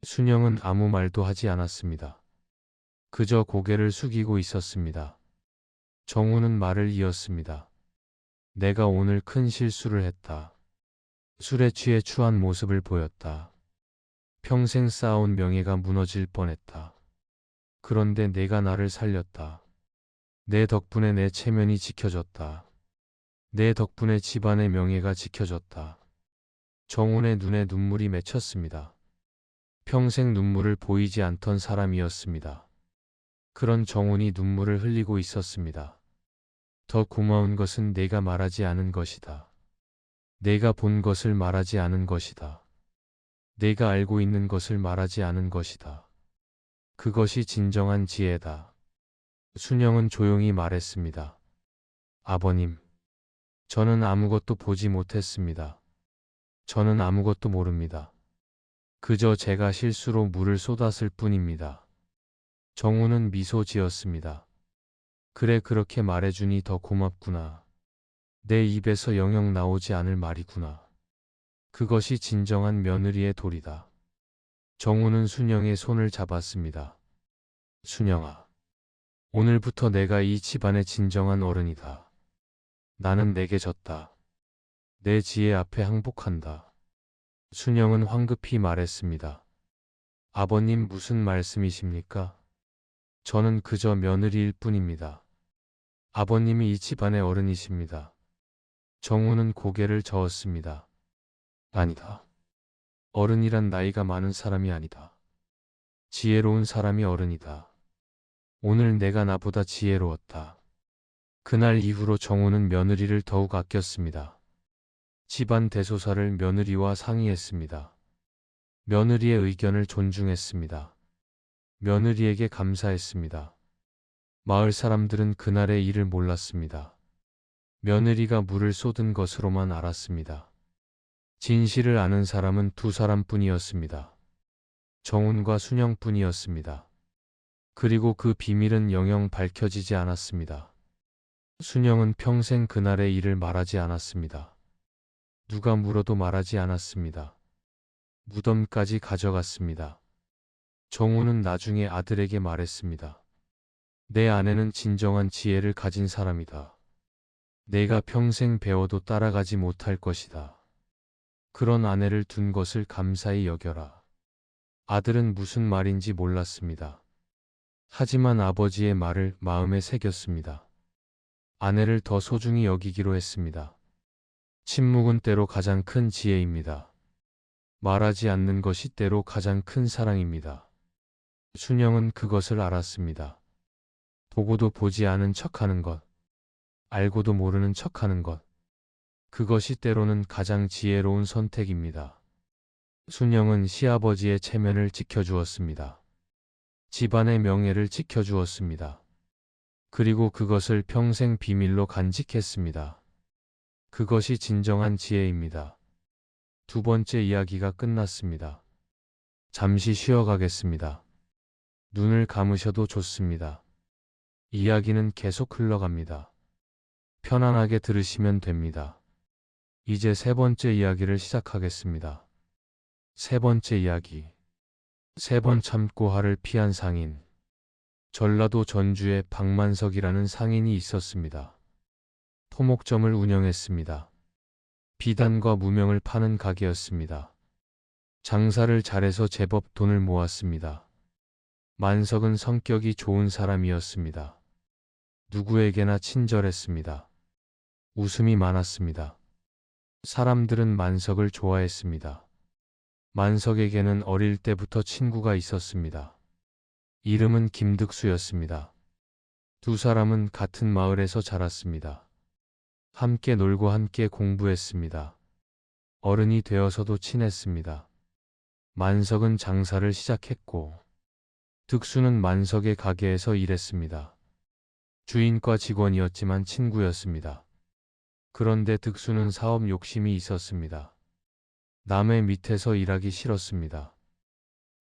순영은 아무 말도 하지 않았습니다. 그저 고개를 숙이고 있었습니다. 정우는 말을 이었습니다. 내가 오늘 큰 실수를 했다. 술에 취해 추한 모습을 보였다. 평생 쌓아온 명예가 무너질 뻔했다. 그런데 내가 나를 살렸다. 내 덕분에 내 체면이 지켜졌다. 내 덕분에 집안의 명예가 지켜졌다. 정훈의 눈에 눈물이 맺혔습니다. 평생 눈물을 보이지 않던 사람이었습니다. 그런 정훈이 눈물을 흘리고 있었습니다. 더 고마운 것은 내가 말하지 않은 것이다. 내가 본 것을 말하지 않은 것이다. 내가 알고 있는 것을 말하지 않은 것이다. 그것이 진정한 지혜다. 순영은 조용히 말했습니다. 아버님, 저는 아무것도 보지 못했습니다. 저는 아무것도 모릅니다. 그저 제가 실수로 물을 쏟았을 뿐입니다. 정우는 미소 지었습니다. 그래, 그렇게 말해주니 더 고맙구나. 내 입에서 영영 나오지 않을 말이구나. 그것이 진정한 며느리의 도리다. 정우는 순영의 손을 잡았습니다. 순영아, 오늘부터 내가 이 집안의 진정한 어른이다. 나는 내게 졌다. 내 지혜 앞에 항복한다. 순영은 황급히 말했습니다. 아버님, 무슨 말씀이십니까? 저는 그저 며느리일 뿐입니다. 아버님이 이 집안의 어른이십니다. 정우는 고개를 저었습니다. 아니다. 어른이란 나이가 많은 사람이 아니다. 지혜로운 사람이 어른이다. 오늘 내가 나보다 지혜로웠다. 그날 이후로 정우는 며느리를 더욱 아꼈습니다. 집안 대소사를 며느리와 상의했습니다. 며느리의 의견을 존중했습니다. 며느리에게 감사했습니다. 마을 사람들은 그날의 일을 몰랐습니다. 며느리가 물을 쏟은 것으로만 알았습니다. 진실을 아는 사람은 두 사람뿐이었습니다. 정훈과 순영뿐이었습니다. 그리고 그 비밀은 영영 밝혀지지 않았습니다. 순영은 평생 그날의 일을 말하지 않았습니다. 누가 물어도 말하지 않았습니다. 무덤까지 가져갔습니다. 정우는 나중에 아들에게 말했습니다. 내 아내는 진정한 지혜를 가진 사람이다. 내가 평생 배워도 따라가지 못할 것이다. 그런 아내를 둔 것을 감사히 여겨라. 아들은 무슨 말인지 몰랐습니다. 하지만 아버지의 말을 마음에 새겼습니다. 아내를 더 소중히 여기기로 했습니다. 침묵은 때로 가장 큰 지혜입니다. 말하지 않는 것이 때로 가장 큰 사랑입니다. 순영은 그것을 알았습니다. 보고도 보지 않은 척하는 것, 알고도 모르는 척하는 것, 그것이 때로는 가장 지혜로운 선택입니다. 순영은 시아버지의 체면을 지켜주었습니다. 집안의 명예를 지켜주었습니다. 그리고 그것을 평생 비밀로 간직했습니다. 그것이 진정한 지혜입니다. 두 번째 이야기가 끝났습니다. 잠시 쉬어가겠습니다. 눈을 감으셔도 좋습니다. 이야기는 계속 흘러갑니다. 편안하게 들으시면 됩니다. 이제 세 번째 이야기를 시작하겠습니다. 세 번째 이야기. 세 번 참고 화를 피한 상인. 전라도 전주에 박만석이라는 상인이 있었습니다. 토목점을 운영했습니다. 비단과 무명을 파는 가게였습니다. 장사를 잘해서 제법 돈을 모았습니다. 만석은 성격이 좋은 사람이었습니다. 누구에게나 친절했습니다. 웃음이 많았습니다. 사람들은 만석을 좋아했습니다. 만석에게는 어릴 때부터 친구가 있었습니다. 이름은 김득수였습니다. 두 사람은 같은 마을에서 자랐습니다. 함께 놀고 함께 공부했습니다. 어른이 되어서도 친했습니다. 만석은 장사를 시작했고 득수는 만석의 가게에서 일했습니다. 주인과 직원이었지만 친구였습니다. 그런데 득수는 사업 욕심이 있었습니다. 남의 밑에서 일하기 싫었습니다.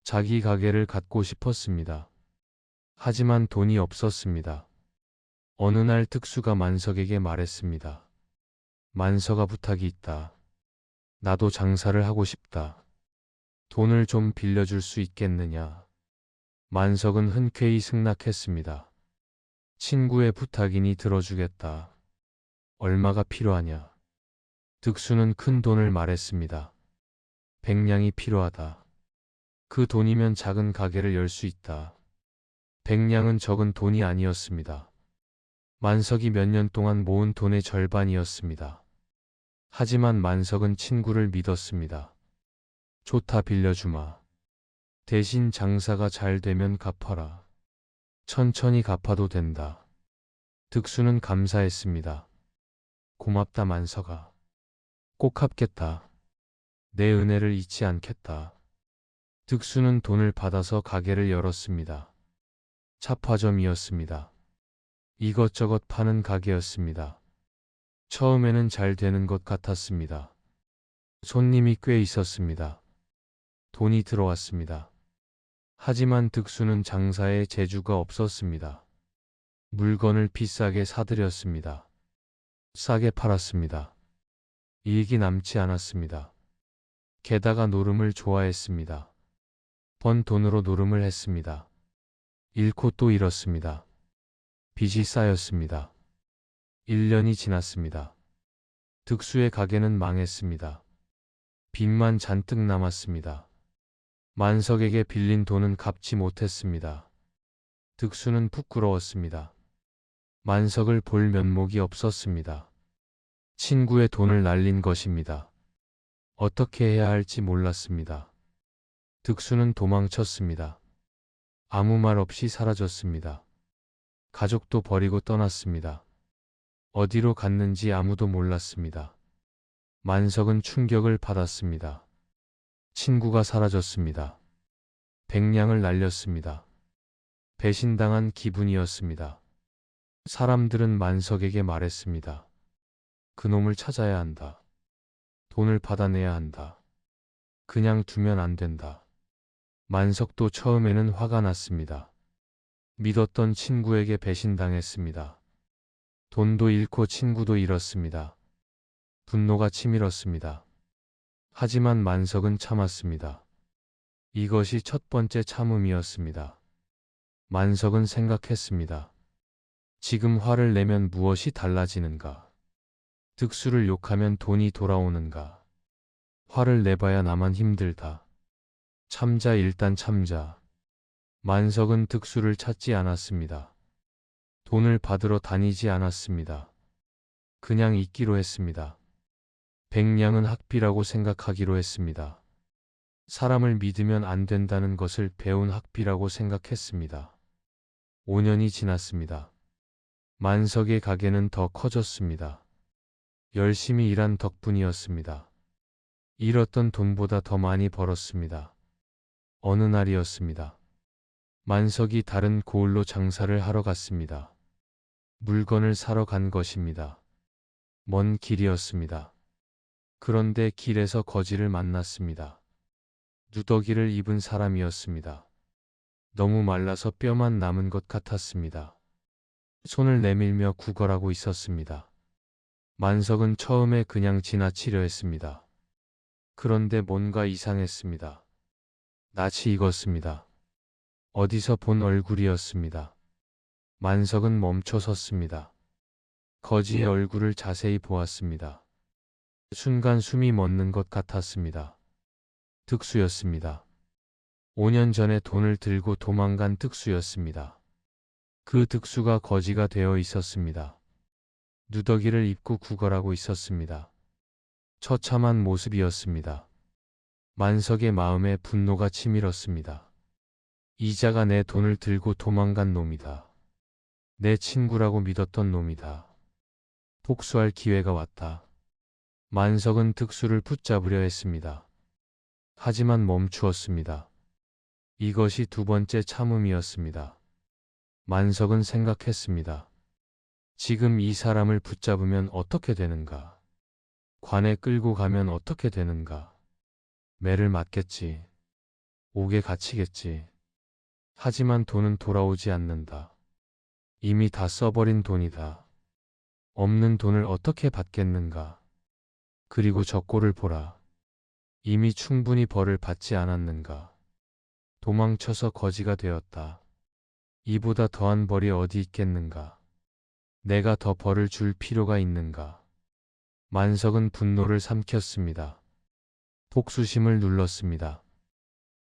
자기 가게를 갖고 싶었습니다. 하지만 돈이 없었습니다. 어느 날 득수가 만석에게 말했습니다. 만석아, 부탁이 있다. 나도 장사를 하고 싶다. 돈을 좀 빌려줄 수 있겠느냐? 만석은 흔쾌히 승낙했습니다. 친구의 부탁이니 들어주겠다. 얼마가 필요하냐? 득수는 큰 돈을 말했습니다. 100냥이 필요하다. 그 돈이면 작은 가게를 열 수 있다. 100냥은 적은 돈이 아니었습니다. 만석이 몇 년 동안 모은 돈의 절반이었습니다. 하지만 만석은 친구를 믿었습니다. 좋다, 빌려주마. 대신 장사가 잘 되면 갚아라. 천천히 갚아도 된다. 득수는 감사했습니다. 고맙다, 만석아. 꼭 갚겠다. 내 은혜를 잊지 않겠다. 득수는 돈을 받아서 가게를 열었습니다. 차파점이었습니다. 이것저것 파는 가게였습니다. 처음에는 잘 되는 것 같았습니다. 손님이 꽤 있었습니다. 돈이 들어왔습니다. 하지만 득수는 장사에 재주가 없었습니다. 물건을 비싸게 사들였습니다. 싸게 팔았습니다. 이익이 남지 않았습니다. 게다가 노름을 좋아했습니다. 번 돈으로 노름을 했습니다. 잃고 또 잃었습니다. 빚이 쌓였습니다. 1년이 지났습니다. 득수의 가게는 망했습니다. 빚만 잔뜩 남았습니다. 만석에게 빌린 돈은 갚지 못했습니다. 득수는 부끄러웠습니다. 만석을 볼 면목이 없었습니다. 친구의 돈을 날린 것입니다. 어떻게 해야 할지 몰랐습니다. 득수는 도망쳤습니다. 아무 말 없이 사라졌습니다. 가족도 버리고 떠났습니다. 어디로 갔는지 아무도 몰랐습니다. 만석은 충격을 받았습니다. 친구가 사라졌습니다. 100냥을 날렸습니다. 배신당한 기분이었습니다. 사람들은 만석에게 말했습니다. 그놈을 찾아야 한다. 돈을 받아내야 한다. 그냥 두면 안 된다. 만석도 처음에는 화가 났습니다. 믿었던 친구에게 배신당했습니다. 돈도 잃고 친구도 잃었습니다. 분노가 치밀었습니다. 하지만 만석은 참았습니다. 이것이 첫 번째 참음이었습니다. 만석은 생각했습니다. 지금 화를 내면 무엇이 달라지는가? 득수를 욕하면 돈이 돌아오는가? 화를 내봐야 나만 힘들다. 참자, 일단 참자. 만석은 득수를 찾지 않았습니다. 돈을 받으러 다니지 않았습니다. 그냥 있기로 했습니다. 100냥은 학비라고 생각하기로 했습니다. 사람을 믿으면 안 된다는 것을 배운 학비라고 생각했습니다. 5년이 지났습니다. 만석의 가게는 더 커졌습니다. 열심히 일한 덕분이었습니다. 잃었던 돈보다 더 많이 벌었습니다. 어느 날이었습니다. 만석이 다른 고을로 장사를 하러 갔습니다. 물건을 사러 간 것입니다. 먼 길이었습니다. 그런데 길에서 거지를 만났습니다. 누더기를 입은 사람이었습니다. 너무 말라서 뼈만 남은 것 같았습니다. 손을 내밀며 구걸하고 있었습니다. 만석은 처음에 그냥 지나치려 했습니다. 그런데 뭔가 이상했습니다. 낯이 익었습니다. 어디서 본 얼굴이었습니다. 만석은 멈춰 섰습니다. 거지의 얼굴을 자세히 보았습니다. 순간 숨이 멎는 것 같았습니다. 득수였습니다. 5년 전에 돈을 들고 도망간 득수였습니다. 그 득수가 거지가 되어 있었습니다. 누더기를 입고 구걸하고 있었습니다. 처참한 모습이었습니다. 만석의 마음에 분노가 치밀었습니다. 이자가 내 돈을 들고 도망간 놈이다. 내 친구라고 믿었던 놈이다. 복수할 기회가 왔다. 만석은 득수를 붙잡으려 했습니다. 하지만 멈추었습니다. 이것이 두 번째 참음이었습니다. 만석은 생각했습니다. 지금 이 사람을 붙잡으면 어떻게 되는가? 관에 끌고 가면 어떻게 되는가? 매를 맞겠지. 옥에 갇히겠지. 하지만 돈은 돌아오지 않는다. 이미 다 써버린 돈이다. 없는 돈을 어떻게 받겠는가? 그리고 저 꼴을 보라. 이미 충분히 벌을 받지 않았는가? 도망쳐서 거지가 되었다. 이보다 더한 벌이 어디 있겠는가? 내가 더 벌을 줄 필요가 있는가? 만석은 분노를 삼켰습니다. 복수심을 눌렀습니다.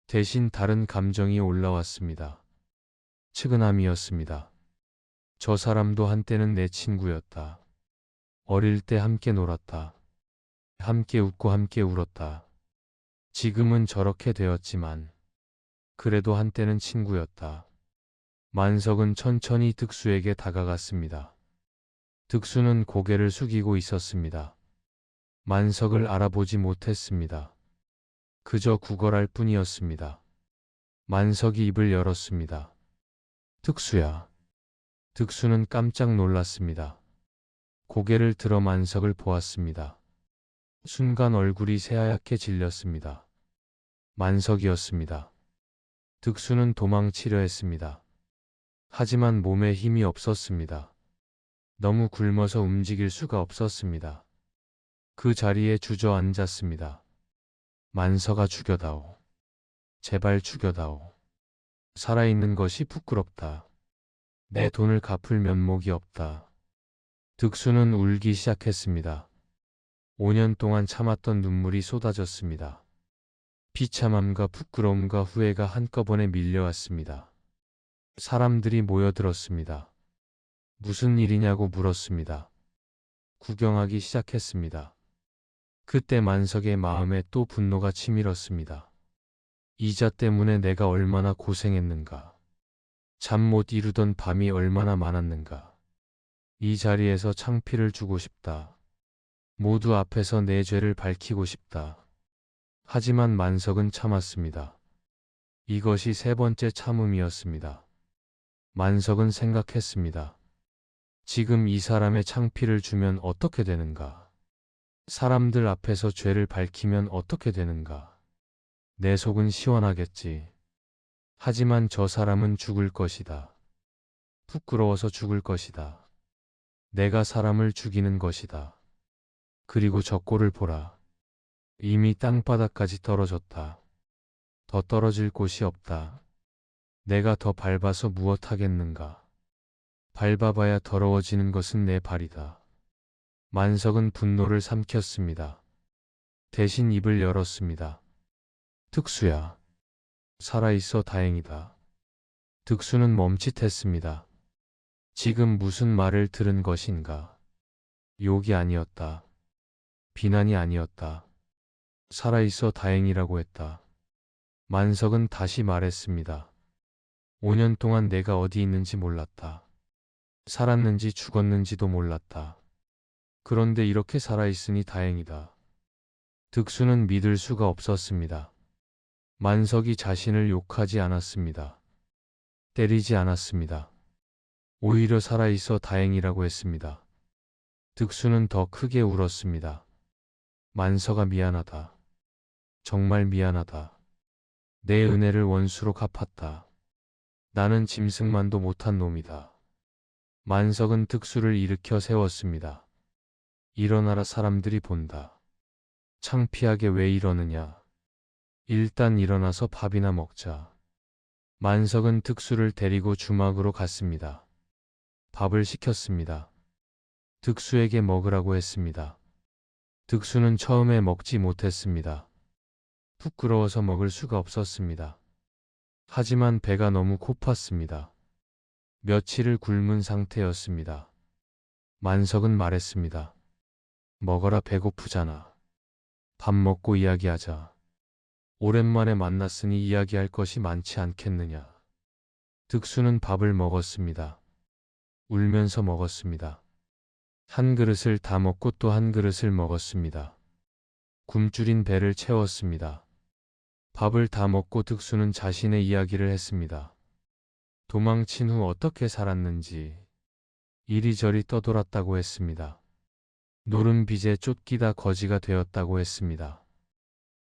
대신 다른 감정이 올라왔습니다. 측은함이었습니다. 저 사람도 한때는 내 친구였다. 어릴 때 함께 놀았다. 함께 웃고 함께 울었다. 지금은 저렇게 되었지만 그래도 한때는 친구였다. 만석은 천천히 득수에게 다가갔습니다. 득수는 고개를 숙이고 있었습니다. 만석을 알아보지 못했습니다. 그저 구걸할 뿐이었습니다. 만석이 입을 열었습니다. 득수야. 득수는 깜짝 놀랐습니다. 고개를 들어 만석을 보았습니다. 순간 얼굴이 새하얗게 질렸습니다. 만석이었습니다. 득수는 도망치려 했습니다. 하지만 몸에 힘이 없었습니다. 너무 굶어서 움직일 수가 없었습니다. 그 자리에 주저앉았습니다. 만석아, 죽여다오. 제발 죽여다오. 살아있는 것이 부끄럽다. 내 돈을 갚을 면목이 없다. 득수는 울기 시작했습니다. 5년 동안 참았던 눈물이 쏟아졌습니다. 비참함과 부끄러움과 후회가 한꺼번에 밀려왔습니다. 사람들이 모여들었습니다. 무슨 일이냐고 물었습니다. 구경하기 시작했습니다. 그때 만석의 마음에 또 분노가 치밀었습니다. 이자 때문에 내가 얼마나 고생했는가. 잠 못 이루던 밤이 얼마나 많았는가. 이 자리에서 창피를 주고 싶다. 모두 앞에서 내 죄를 밝히고 싶다. 하지만 만석은 참았습니다. 이것이 세 번째 참음이었습니다. 만석은 생각했습니다. 지금 이 사람의 창피를 주면 어떻게 되는가? 사람들 앞에서 죄를 밝히면 어떻게 되는가? 내 속은 시원하겠지. 하지만 저 사람은 죽을 것이다. 부끄러워서 죽을 것이다. 내가 사람을 죽이는 것이다. 그리고 저 꼴을 보라. 이미 땅바닥까지 떨어졌다. 더 떨어질 곳이 없다. 내가 더 밟아서 무엇하겠는가. 밟아봐야 더러워지는 것은 내 발이다. 만석은 분노를 삼켰습니다. 대신 입을 열었습니다. 득수야. 살아있어 다행이다. 득수는 멈칫했습니다. 지금 무슨 말을 들은 것인가. 욕이 아니었다. 비난이 아니었다. 살아있어 다행이라고 했다. 만석은 다시 말했습니다. 5년 동안 내가 어디 있는지 몰랐다. 살았는지 죽었는지도 몰랐다. 그런데 이렇게 살아있으니 다행이다. 득수는 믿을 수가 없었습니다. 만석이 자신을 욕하지 않았습니다. 때리지 않았습니다. 오히려 살아있어 다행이라고 했습니다. 득수는 더 크게 울었습니다. 만석아 미안하다. 정말 미안하다. 내 은혜를 원수로 갚았다. 나는 짐승만도 못한 놈이다. 만석은 득수를 일으켜 세웠습니다. 일어나라 사람들이 본다. 창피하게 왜 이러느냐. 일단 일어나서 밥이나 먹자. 만석은 득수를 데리고 주막으로 갔습니다. 밥을 시켰습니다. 득수에게 먹으라고 했습니다. 득수는 처음에 먹지 못했습니다. 부끄러워서 먹을 수가 없었습니다. 하지만 배가 너무 고팠습니다. 며칠을 굶은 상태였습니다. 만석은 말했습니다. 먹어라 배고프잖아. 밥 먹고 이야기하자. 오랜만에 만났으니 이야기할 것이 많지 않겠느냐. 득수는 밥을 먹었습니다. 울면서 먹었습니다. 한 그릇을 다 먹고 또 한 그릇을 먹었습니다. 굶주린 배를 채웠습니다. 밥을 다 먹고 득수는 자신의 이야기를 했습니다. 도망친 후 어떻게 살았는지 이리저리 떠돌았다고 했습니다. 노른 빚에 쫓기다 거지가 되었다고 했습니다.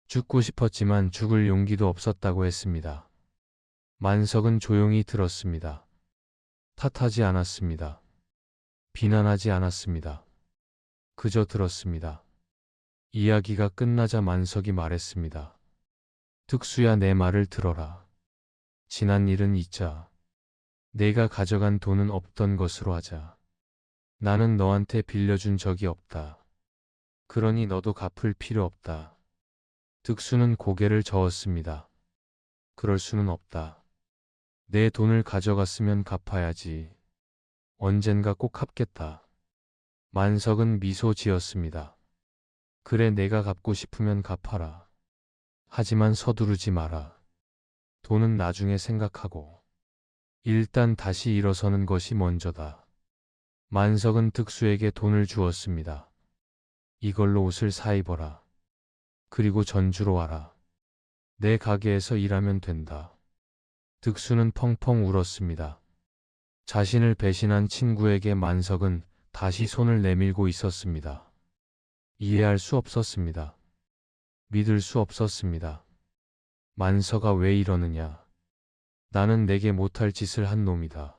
죽고 싶었지만 죽을 용기도 없었다고 했습니다. 만석은 조용히 들었습니다. 탓하지 않았습니다. 비난하지 않았습니다. 그저 들었습니다. 이야기가 끝나자 만석이 말했습니다. 득수야 내 말을 들어라. 지난 일은 잊자. 내가 가져간 돈은 없던 것으로 하자. 나는 너한테 빌려준 적이 없다. 그러니 너도 갚을 필요 없다. 득수는 고개를 저었습니다. 그럴 수는 없다. 내 돈을 가져갔으면 갚아야지. 언젠가 꼭 갚겠다. 만석은 미소 지었습니다. 그래 내가 갚고 싶으면 갚아라. 하지만 서두르지 마라. 돈은 나중에 생각하고. 일단 다시 일어서는 것이 먼저다. 만석은 득수에게 돈을 주었습니다. 이걸로 옷을 사 입어라. 그리고 전주로 와라. 내 가게에서 일하면 된다. 득수는 펑펑 울었습니다. 자신을 배신한 친구에게 만석은 다시 손을 내밀고 있었습니다. 이해할 수 없었습니다. 믿을 수 없었습니다. 만석아 왜 이러느냐. 나는 내게 못할 짓을 한 놈이다.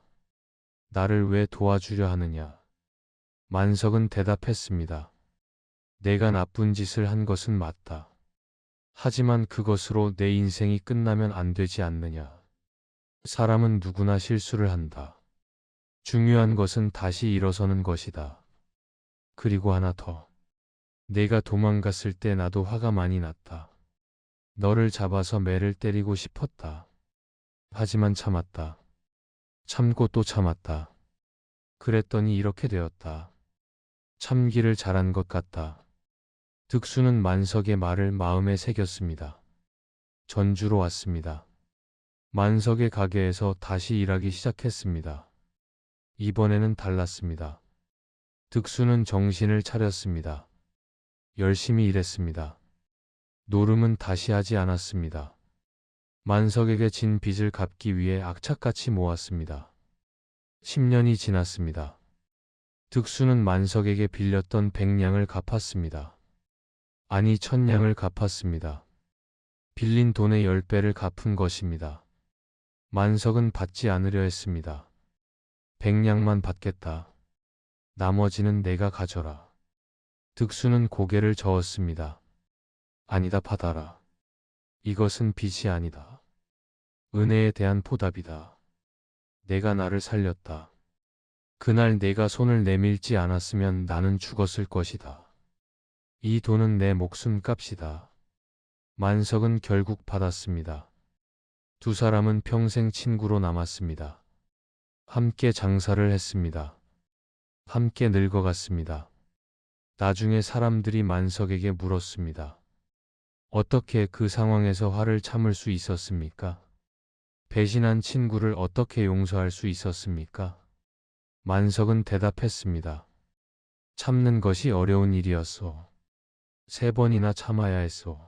나를 왜 도와주려 하느냐. 만석은 대답했습니다. 내가 나쁜 짓을 한 것은 맞다. 하지만 그것으로 내 인생이 끝나면 안 되지 않느냐. 사람은 누구나 실수를 한다. 중요한 것은 다시 일어서는 것이다. 그리고 하나 더. 내가 도망갔을 때 나도 화가 많이 났다. 너를 잡아서 매를 때리고 싶었다. 하지만 참았다. 참고 또 참았다. 그랬더니 이렇게 되었다. 참기를 잘한 것 같다. 득수는 만석의 말을 마음에 새겼습니다. 전주로 왔습니다. 만석의 가게에서 다시 일하기 시작했습니다. 이번에는 달랐습니다. 득수는 정신을 차렸습니다. 열심히 일했습니다. 노름은 다시 하지 않았습니다. 만석에게 진 빚을 갚기 위해 악착같이 모았습니다. 10년이 지났습니다. 득수는 만석에게 빌렸던 100냥을 갚았습니다. 아니 1000냥을 갚았습니다. 빌린 돈의 10배를 갚은 것입니다. 만석은 받지 않으려 했습니다. 100냥만 받겠다. 나머지는 내가 가져라. 득수는 고개를 저었습니다. 아니다 받아라. 이것은 빚이 아니다. 은혜에 대한 보답이다. 내가 나를 살렸다. 그날 내가 손을 내밀지 않았으면 나는 죽었을 것이다. 이 돈은 내 목숨 값이다. 만석은 결국 받았습니다. 두 사람은 평생 친구로 남았습니다. 함께 장사를 했습니다. 함께 늙어갔습니다. 나중에 사람들이 만석에게 물었습니다. 어떻게 그 상황에서 화를 참을 수 있었습니까? 배신한 친구를 어떻게 용서할 수 있었습니까? 만석은 대답했습니다. 참는 것이 어려운 일이었소. 3번이나 참아야 했소.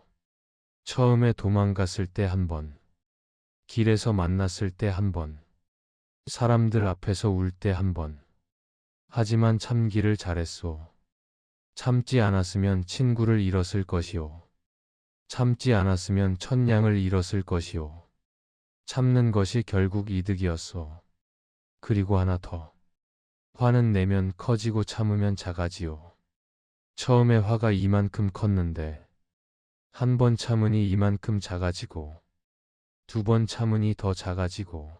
처음에 도망갔을 때 1번, 길에서 만났을 때 1번, 사람들 앞에서 울 때 1번. 하지만 참기를 잘했소. 참지 않았으면 친구를 잃었을 것이오. 참지 않았으면 천냥을 잃었을 것이오. 참는 것이 결국 이득이었소. 그리고 하나 더. 화는 내면 커지고 참으면 작아지오. 처음에 화가 이만큼 컸는데 1번 참으니 이만큼 작아지고 2번 참으니 더 작아지고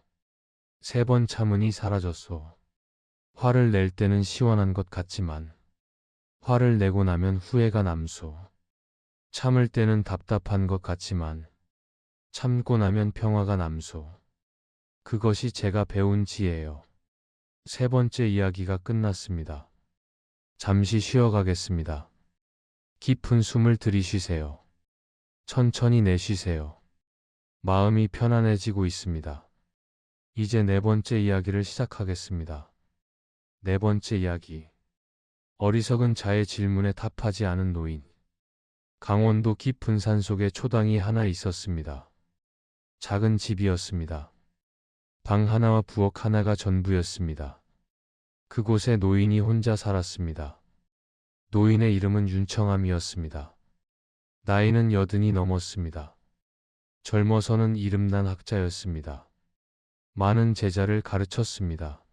3번 참으니 사라졌소. 화를 낼 때는 시원한 것 같지만 화를 내고 나면 후회가 남소. 참을 때는 답답한 것 같지만 참고 나면 평화가 남소. 그것이 제가 배운 지혜예요. 3번째 이야기가 끝났습니다. 잠시 쉬어가겠습니다. 깊은 숨을 들이쉬세요. 천천히 내쉬세요. 마음이 편안해지고 있습니다. 이제 4번째 이야기를 시작하겠습니다. 4번째 이야기. 어리석은 자의 질문에 답하지 않은 노인. 강원도 깊은 산속에 초당이 하나 있었습니다. 작은 집이었습니다. 방 하나와 부엌 하나가 전부였습니다. 그곳에 노인이 혼자 살았습니다. 노인의 이름은 윤청암이었습니다. 나이는 80이 넘었습니다. 젊어서는 이름난 학자였습니다. 많은 제자를 가르쳤습니다.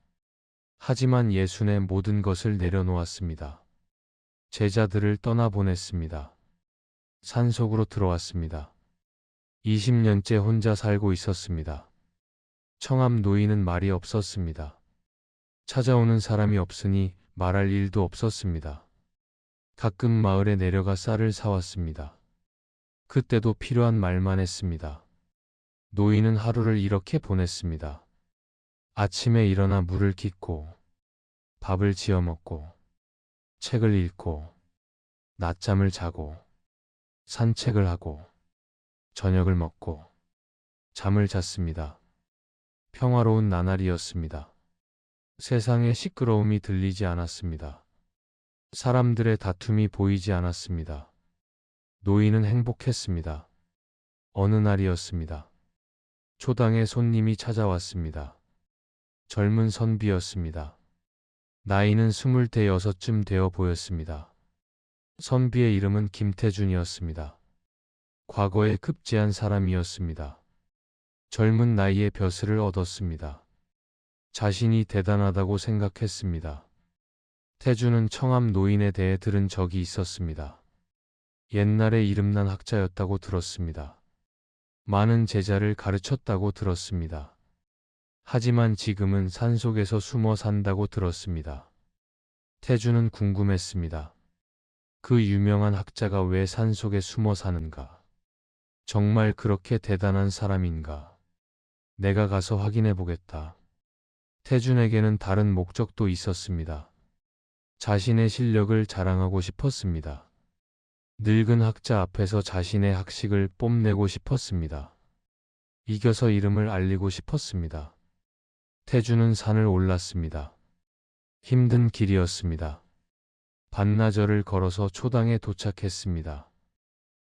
하지만 예순의 모든 것을 내려놓았습니다. 제자들을 떠나보냈습니다. 산속으로 들어왔습니다. 20년째 혼자 살고 있었습니다. 청암 노인은 말이 없었습니다. 찾아오는 사람이 없으니 말할 일도 없었습니다. 가끔 마을에 내려가 쌀을 사왔습니다. 그때도 필요한 말만 했습니다. 노인은 하루를 이렇게 보냈습니다. 아침에 일어나 물을 깃고 밥을 지어 먹고 책을 읽고 낮잠을 자고 산책을 하고 저녁을 먹고 잠을 잤습니다. 평화로운 나날이었습니다. 세상에 시끄러움이 들리지 않았습니다. 사람들의 다툼이 보이지 않았습니다. 노인은 행복했습니다. 어느 날이었습니다. 초당에 손님이 찾아왔습니다. 젊은 선비였습니다. 나이는 26쯤 되어 보였습니다. 선비의 이름은 김태준이었습니다. 과거에 급제한 사람이었습니다. 젊은 나이에 벼슬을 얻었습니다. 자신이 대단하다고 생각했습니다. 태준은 청암 노인에 대해 들은 적이 있었습니다. 옛날에 이름난 학자였다고 들었습니다. 많은 제자를 가르쳤다고 들었습니다. 하지만 지금은 산속에서 숨어 산다고 들었습니다. 태준은 궁금했습니다. 그 유명한 학자가 왜 산속에 숨어 사는가? 정말 그렇게 대단한 사람인가? 내가 가서 확인해 보겠다. 태준에게는 다른 목적도 있었습니다. 자신의 실력을 자랑하고 싶었습니다. 늙은 학자 앞에서 자신의 학식을 뽐내고 싶었습니다. 이겨서 이름을 알리고 싶었습니다. 태준은 산을 올랐습니다. 힘든 길이었습니다. 반나절을 걸어서 초당에 도착했습니다.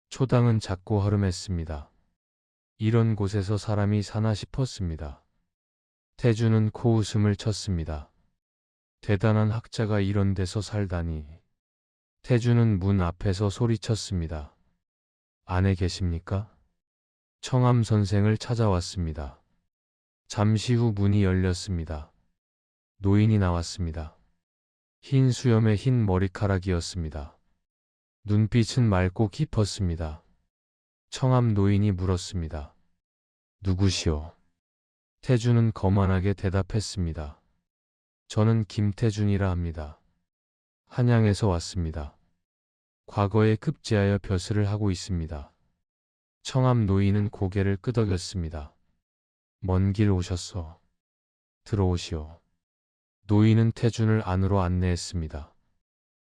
초당은 작고 허름했습니다. 이런 곳에서 사람이 사나 싶었습니다. 태준은 코웃음을 쳤습니다. 대단한 학자가 이런 데서 살다니. 태준은 문 앞에서 소리쳤습니다. 안에 계십니까? 청암 선생을 찾아왔습니다. 잠시 후 문이 열렸습니다. 노인이 나왔습니다. 흰 수염에 흰 머리카락이었습니다. 눈빛은 맑고 깊었습니다. 청암 노인이 물었습니다. 누구시오? 태준은 거만하게 대답했습니다. 저는 김태준이라 합니다. 한양에서 왔습니다. 과거에 급제하여 벼슬을 하고 있습니다. 청암 노인은 고개를 끄덕였습니다. 먼 길 오셨소. 들어오시오. 노인은 태준을 안으로 안내했습니다.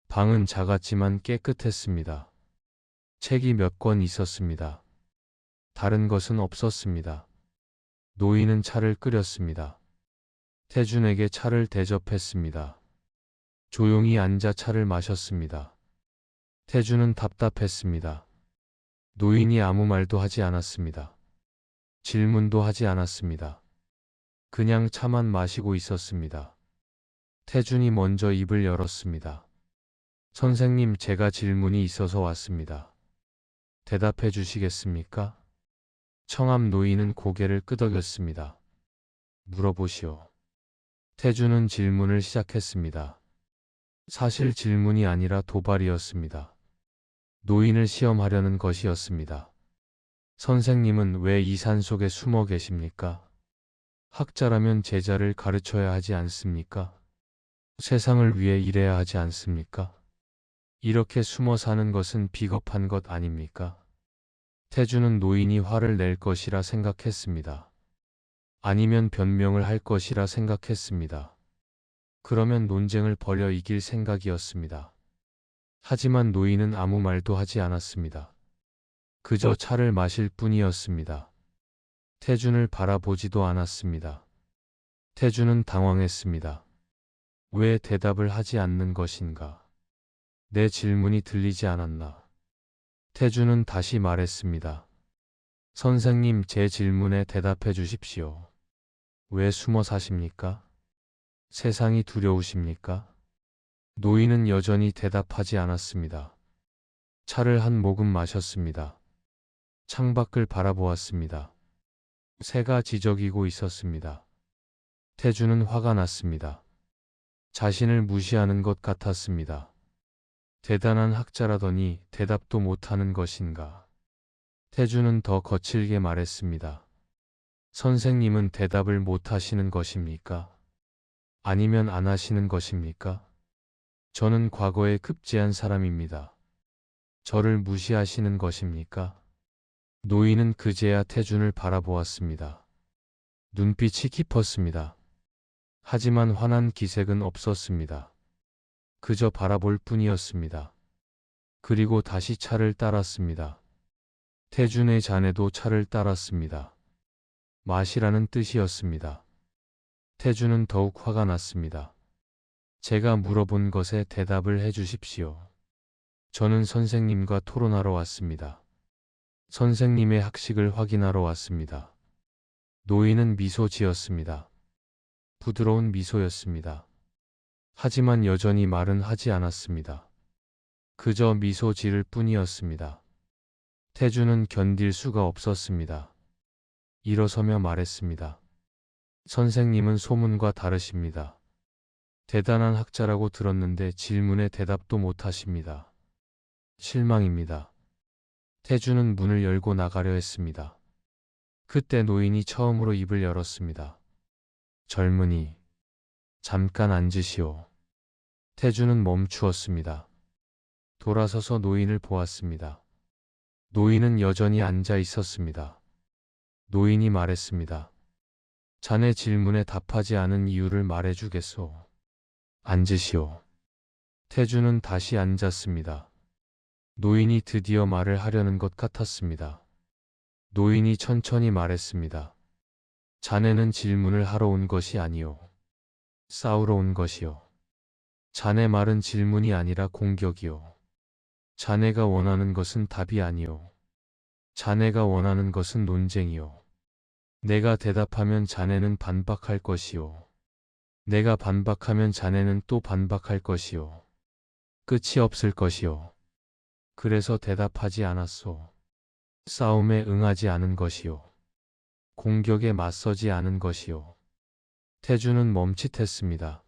방은 작았지만 깨끗했습니다. 책이 몇 권 있었습니다. 다른 것은 없었습니다. 노인은 차를 끓였습니다. 태준에게 차를 대접했습니다. 조용히 앉아 차를 마셨습니다. 태주는 답답했습니다. 노인이 아무 말도 하지 않았습니다. 질문도 하지 않았습니다. 그냥 차만 마시고 있었습니다. 태준이 먼저 입을 열었습니다. 선생님, 제가 질문이 있어서 왔습니다. 대답해 주시겠습니까? 청암 노인은 고개를 끄덕였습니다. 물어보시오. 태준은 질문을 시작했습니다. 사실 질문이 아니라 도발이었습니다. 노인을 시험하려는 것이었습니다. 선생님은 왜 이 산속에 숨어 계십니까? 학자라면 제자를 가르쳐야 하지 않습니까? 세상을 위해 일해야 하지 않습니까? 이렇게 숨어 사는 것은 비겁한 것 아닙니까? 태주는 노인이 화를 낼 것이라 생각했습니다. 아니면 변명을 할 것이라 생각했습니다. 그러면 논쟁을 벌여 이길 생각이었습니다. 하지만 노인은 아무 말도 하지 않았습니다. 그저 차를 마실 뿐이었습니다. 태준을 바라보지도 않았습니다. 태준은 당황했습니다. 왜 대답을 하지 않는 것인가? 내 질문이 들리지 않았나? 태준은 다시 말했습니다. 선생님, 제 질문에 대답해 주십시오. 왜 숨어 사십니까? 세상이 두려우십니까? 노인은 여전히 대답하지 않았습니다. 차를 한 모금 마셨습니다. 창밖을 바라보았습니다. 새가 지저귀고 있었습니다. 태주는 화가 났습니다. 자신을 무시하는 것 같았습니다. 대단한 학자라더니 대답도 못하는 것인가? 태주는 더 거칠게 말했습니다. 선생님은 대답을 못하시는 것입니까? 아니면 안 하시는 것입니까? 저는 과거에 급제한 사람입니다. 저를 무시하시는 것입니까? 노인은 그제야 태준을 바라보았습니다. 눈빛이 깊었습니다. 하지만 환한 기색은 없었습니다. 그저 바라볼 뿐이었습니다. 그리고 다시 차를 따랐습니다. 태준의 자네도 차를 따랐습니다. 마시라는 뜻이었습니다. 태준은 더욱 화가 났습니다. 제가 물어본 것에 대답을 해 주십시오. 저는 선생님과 토론하러 왔습니다. 선생님의 학식을 확인하러 왔습니다. 노인은 미소 지었습니다. 부드러운 미소였습니다. 하지만 여전히 말은 하지 않았습니다. 그저 미소 지을 뿐이었습니다. 태주는 견딜 수가 없었습니다. 일어서며 말했습니다. 선생님은 소문과 다르십니다. 대단한 학자라고 들었는데 질문에 대답도 못하십니다. 실망입니다. 태주는 문을 열고 나가려 했습니다. 그때 노인이 처음으로 입을 열었습니다. 젊은이, 잠깐 앉으시오. 태주는 멈추었습니다. 돌아서서 노인을 보았습니다. 노인은 여전히 앉아 있었습니다. 노인이 말했습니다. 자네 질문에 답하지 않은 이유를 말해주겠소. 앉으시오. 태주는 다시 앉았습니다. 노인이 드디어 말을 하려는 것 같았습니다. 노인이 천천히 말했습니다. 자네는 질문을 하러 온 것이 아니오. 싸우러 온 것이오. 자네 말은 질문이 아니라 공격이오. 자네가 원하는 것은 답이 아니오. 자네가 원하는 것은 논쟁이오. 내가 대답하면 자네는 반박할 것이오. 내가 반박하면 자네는 또 반박할 것이오. 끝이 없을 것이오. 그래서 대답하지 않았소. 싸움에 응하지 않은 것이오. 공격에 맞서지 않은 것이오. 태주는 멈칫했습니다.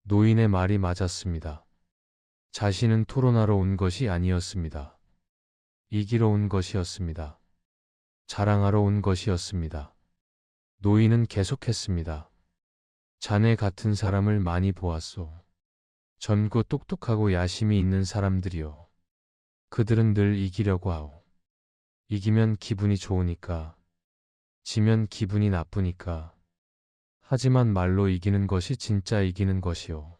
노인의 말이 맞았습니다. 자신은 토론하러 온 것이 아니었습니다. 이기러 온 것이었습니다. 자랑하러 온 것이었습니다. 노인은 계속했습니다. 자네 같은 사람을 많이 보았소. 젊고 똑똑하고 야심이 있는 사람들이요. 그들은 늘 이기려고 하오. 이기면 기분이 좋으니까. 지면 기분이 나쁘니까. 하지만 말로 이기는 것이 진짜 이기는 것이오.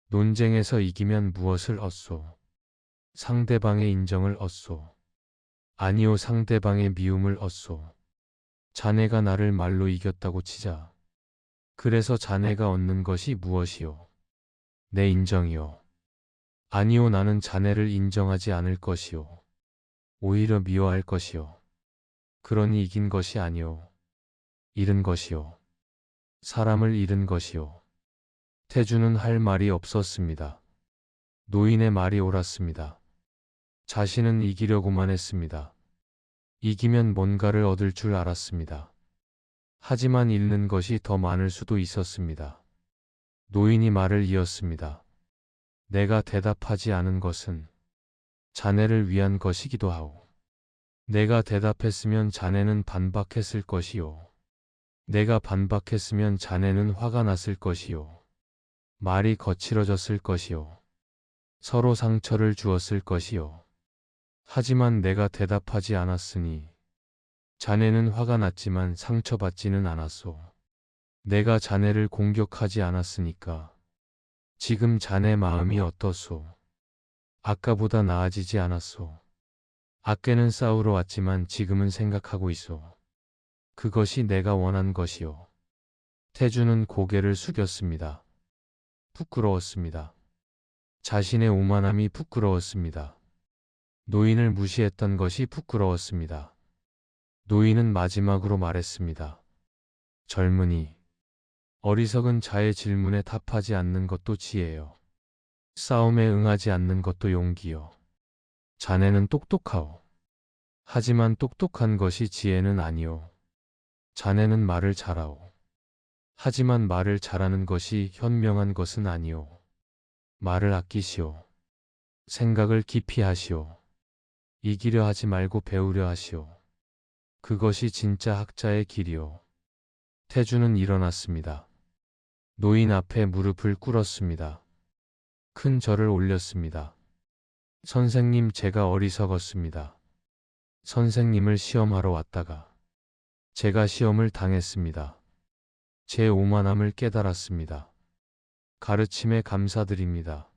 논쟁에서 이기면 무엇을 얻소? 상대방의 인정을 얻소. 아니요, 상대방의 미움을 얻소. 자네가 나를 말로 이겼다고 치자. 그래서 자네가 얻는 것이 무엇이오? 내 인정이오. 아니요, 나는 자네를 인정하지 않을 것이요. 오히려 미워할 것이요. 그러니 이긴 것이 아니요. 잃은 것이요. 사람을 잃은 것이요. 태주는 할 말이 없었습니다. 노인의 말이 옳았습니다. 자신은 이기려고만 했습니다. 이기면 뭔가를 얻을 줄 알았습니다. 하지만 잃는 것이 더 많을 수도 있었습니다. 노인이 말을 이었습니다. 내가 대답하지 않은 것은 자네를 위한 것이기도 하오. 내가 대답했으면 자네는 반박했을 것이요. 내가 반박했으면 자네는 화가 났을 것이요. 말이 거칠어졌을 것이요. 서로 상처를 주었을 것이요. 하지만 내가 대답하지 않았으니 자네는 화가 났지만 상처받지는 않았소. 내가 자네를 공격하지 않았으니까 지금 자네 마음이 어떻소? 아까보다 나아지지 않았소. 아까는 싸우러 왔지만 지금은 생각하고 있소. 그것이 내가 원한 것이요. 태주는 고개를 숙였습니다. 부끄러웠습니다. 자신의 오만함이 부끄러웠습니다. 노인을 무시했던 것이 부끄러웠습니다. 노인은 마지막으로 말했습니다. 젊은이, 어리석은 자의 질문에 답하지 않는 것도 지혜요. 싸움에 응하지 않는 것도 용기요. 자네는 똑똑하오. 하지만 똑똑한 것이 지혜는 아니오. 자네는 말을 잘하오. 하지만 말을 잘하는 것이 현명한 것은 아니오. 말을 아끼시오. 생각을 깊이 하시오. 이기려 하지 말고 배우려 하시오. 그것이 진짜 학자의 길이오. 태주는 일어났습니다. 노인 앞에 무릎을 꿇었습니다. 큰 절을 올렸습니다. 선생님, 제가 어리석었습니다. 선생님을 시험하러 왔다가 제가 시험을 당했습니다. 제 오만함을 깨달았습니다. 가르침에 감사드립니다.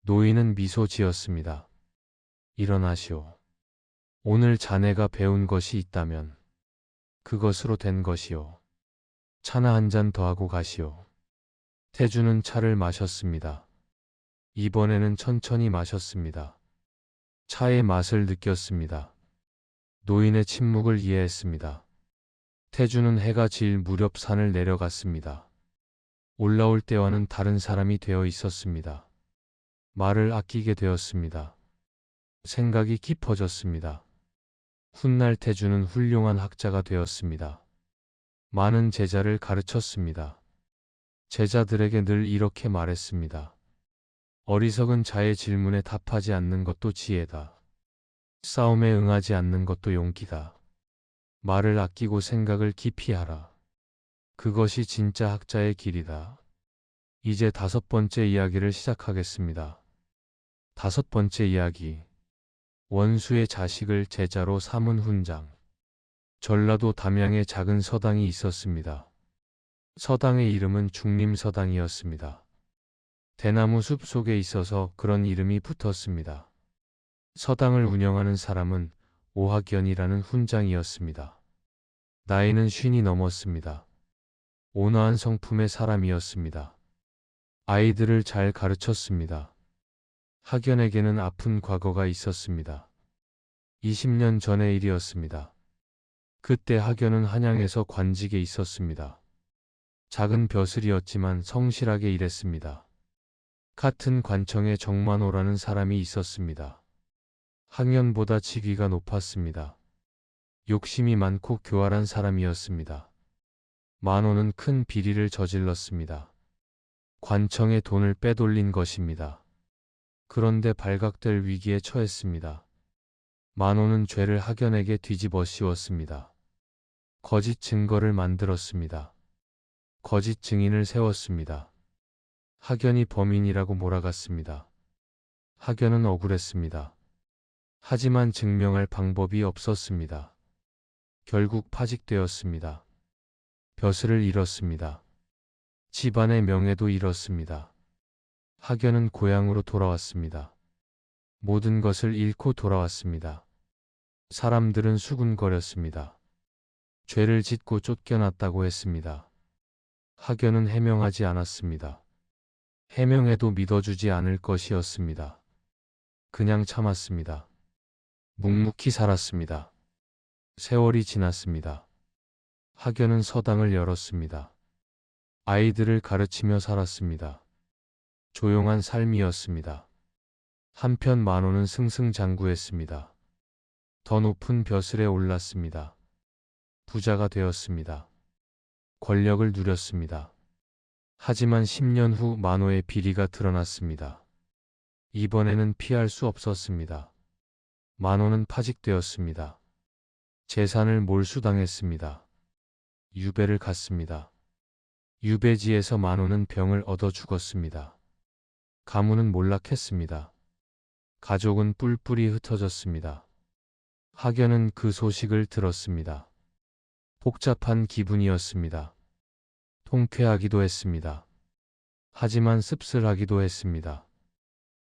노인은 미소 지었습니다. 일어나시오. 오늘 자네가 배운 것이 있다면 그것으로 된 것이요. 차나 한 잔 더 하고 가시오. 태주는 차를 마셨습니다. 이번에는 천천히 마셨습니다. 차의 맛을 느꼈습니다. 노인의 침묵을 이해했습니다. 태주는 해가 질 무렵 산을 내려갔습니다. 올라올 때와는 다른 사람이 되어 있었습니다. 말을 아끼게 되었습니다. 생각이 깊어졌습니다. 훗날 태주는 훌륭한 학자가 되었습니다. 많은 제자를 가르쳤습니다. 제자들에게 늘 이렇게 말했습니다. 어리석은 자의 질문에 답하지 않는 것도 지혜다. 싸움에 응하지 않는 것도 용기다. 말을 아끼고 생각을 깊이 하라. 그것이 진짜 학자의 길이다. 이제 5번째 이야기를 시작하겠습니다. 5번째 이야기. 원수의 자식을 제자로 삼은 훈장. 전라도 담양에 작은 서당이 있었습니다. 서당의 이름은 중림서당이었습니다. 대나무 숲 속에 있어서 그런 이름이 붙었습니다. 서당을 운영하는 사람은 오학연이라는 훈장이었습니다. 나이는 50이 넘었습니다. 온화한 성품의 사람이었습니다. 아이들을 잘 가르쳤습니다. 학연에게는 아픈 과거가 있었습니다. 20년 전의 일이었습니다. 그때 학연은 한양에서 관직에 있었습니다. 작은 벼슬이었지만 성실하게 일했습니다. 같은 관청에 정만호라는 사람이 있었습니다. 학연보다 직위가 높았습니다. 욕심이 많고 교활한 사람이었습니다. 만호는 큰 비리를 저질렀습니다. 관청의 돈을 빼돌린 것입니다. 그런데 발각될 위기에 처했습니다. 만호는 죄를 학연에게 뒤집어 씌웠습니다. 거짓 증거를 만들었습니다. 거짓 증인을 세웠습니다. 학연이 범인이라고 몰아갔습니다. 학연은 억울했습니다. 하지만 증명할 방법이 없었습니다. 결국 파직되었습니다. 벼슬을 잃었습니다. 집안의 명예도 잃었습니다. 학연은 고향으로 돌아왔습니다. 모든 것을 잃고 돌아왔습니다. 사람들은 수군거렸습니다. 죄를 짓고 쫓겨났다고 했습니다. 학연은 해명하지 않았습니다. 해명해도 믿어주지 않을 것이었습니다. 그냥 참았습니다. 묵묵히 살았습니다. 세월이 지났습니다. 학연은 서당을 열었습니다. 아이들을 가르치며 살았습니다. 조용한 삶이었습니다. 한편 만호는 승승장구했습니다. 더 높은 벼슬에 올랐습니다. 부자가 되었습니다. 권력을 누렸습니다. 하지만 10년 후 만호의 비리가 드러났습니다. 이번에는 피할 수 없었습니다. 만호는 파직되었습니다. 재산을 몰수당했습니다. 유배를 갔습니다. 유배지에서 만호는 병을 얻어 죽었습니다. 가문은 몰락했습니다. 가족은 뿔뿔이 흩어졌습니다. 학연은 그 소식을 들었습니다. 복잡한 기분이었습니다. 통쾌하기도 했습니다. 하지만 씁쓸하기도 했습니다.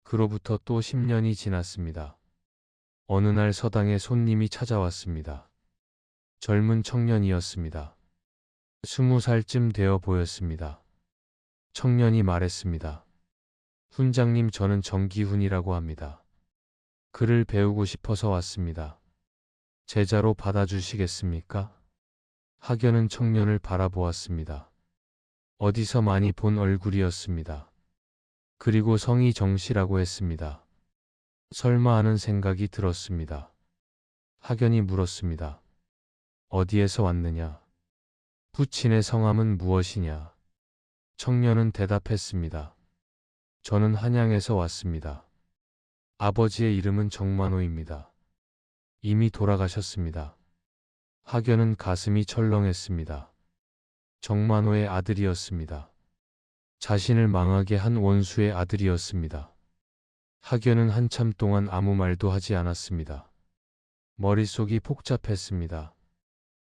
그로부터 또 10년이 지났습니다. 어느 날 서당에 손님이 찾아왔습니다. 젊은 청년이었습니다. 20살쯤 되어 보였습니다. 청년이 말했습니다. 훈장님, 저는 정기훈이라고 합니다. 글을 배우고 싶어서 왔습니다. 제자로 받아주시겠습니까? 학연은 청년을 바라보았습니다. 어디서 많이 본 얼굴이었습니다. 그리고 성이 정씨라고 했습니다. 설마 하는 생각이 들었습니다. 학연이 물었습니다. 어디에서 왔느냐? 부친의 성함은 무엇이냐? 청년은 대답했습니다. 저는 한양에서 왔습니다. 아버지의 이름은 정만호입니다. 이미 돌아가셨습니다. 학연은 가슴이 철렁했습니다. 정만호의 아들이었습니다. 자신을 망하게 한 원수의 아들이었습니다. 학연은 한참 동안 아무 말도 하지 않았습니다. 머릿속이 복잡했습니다.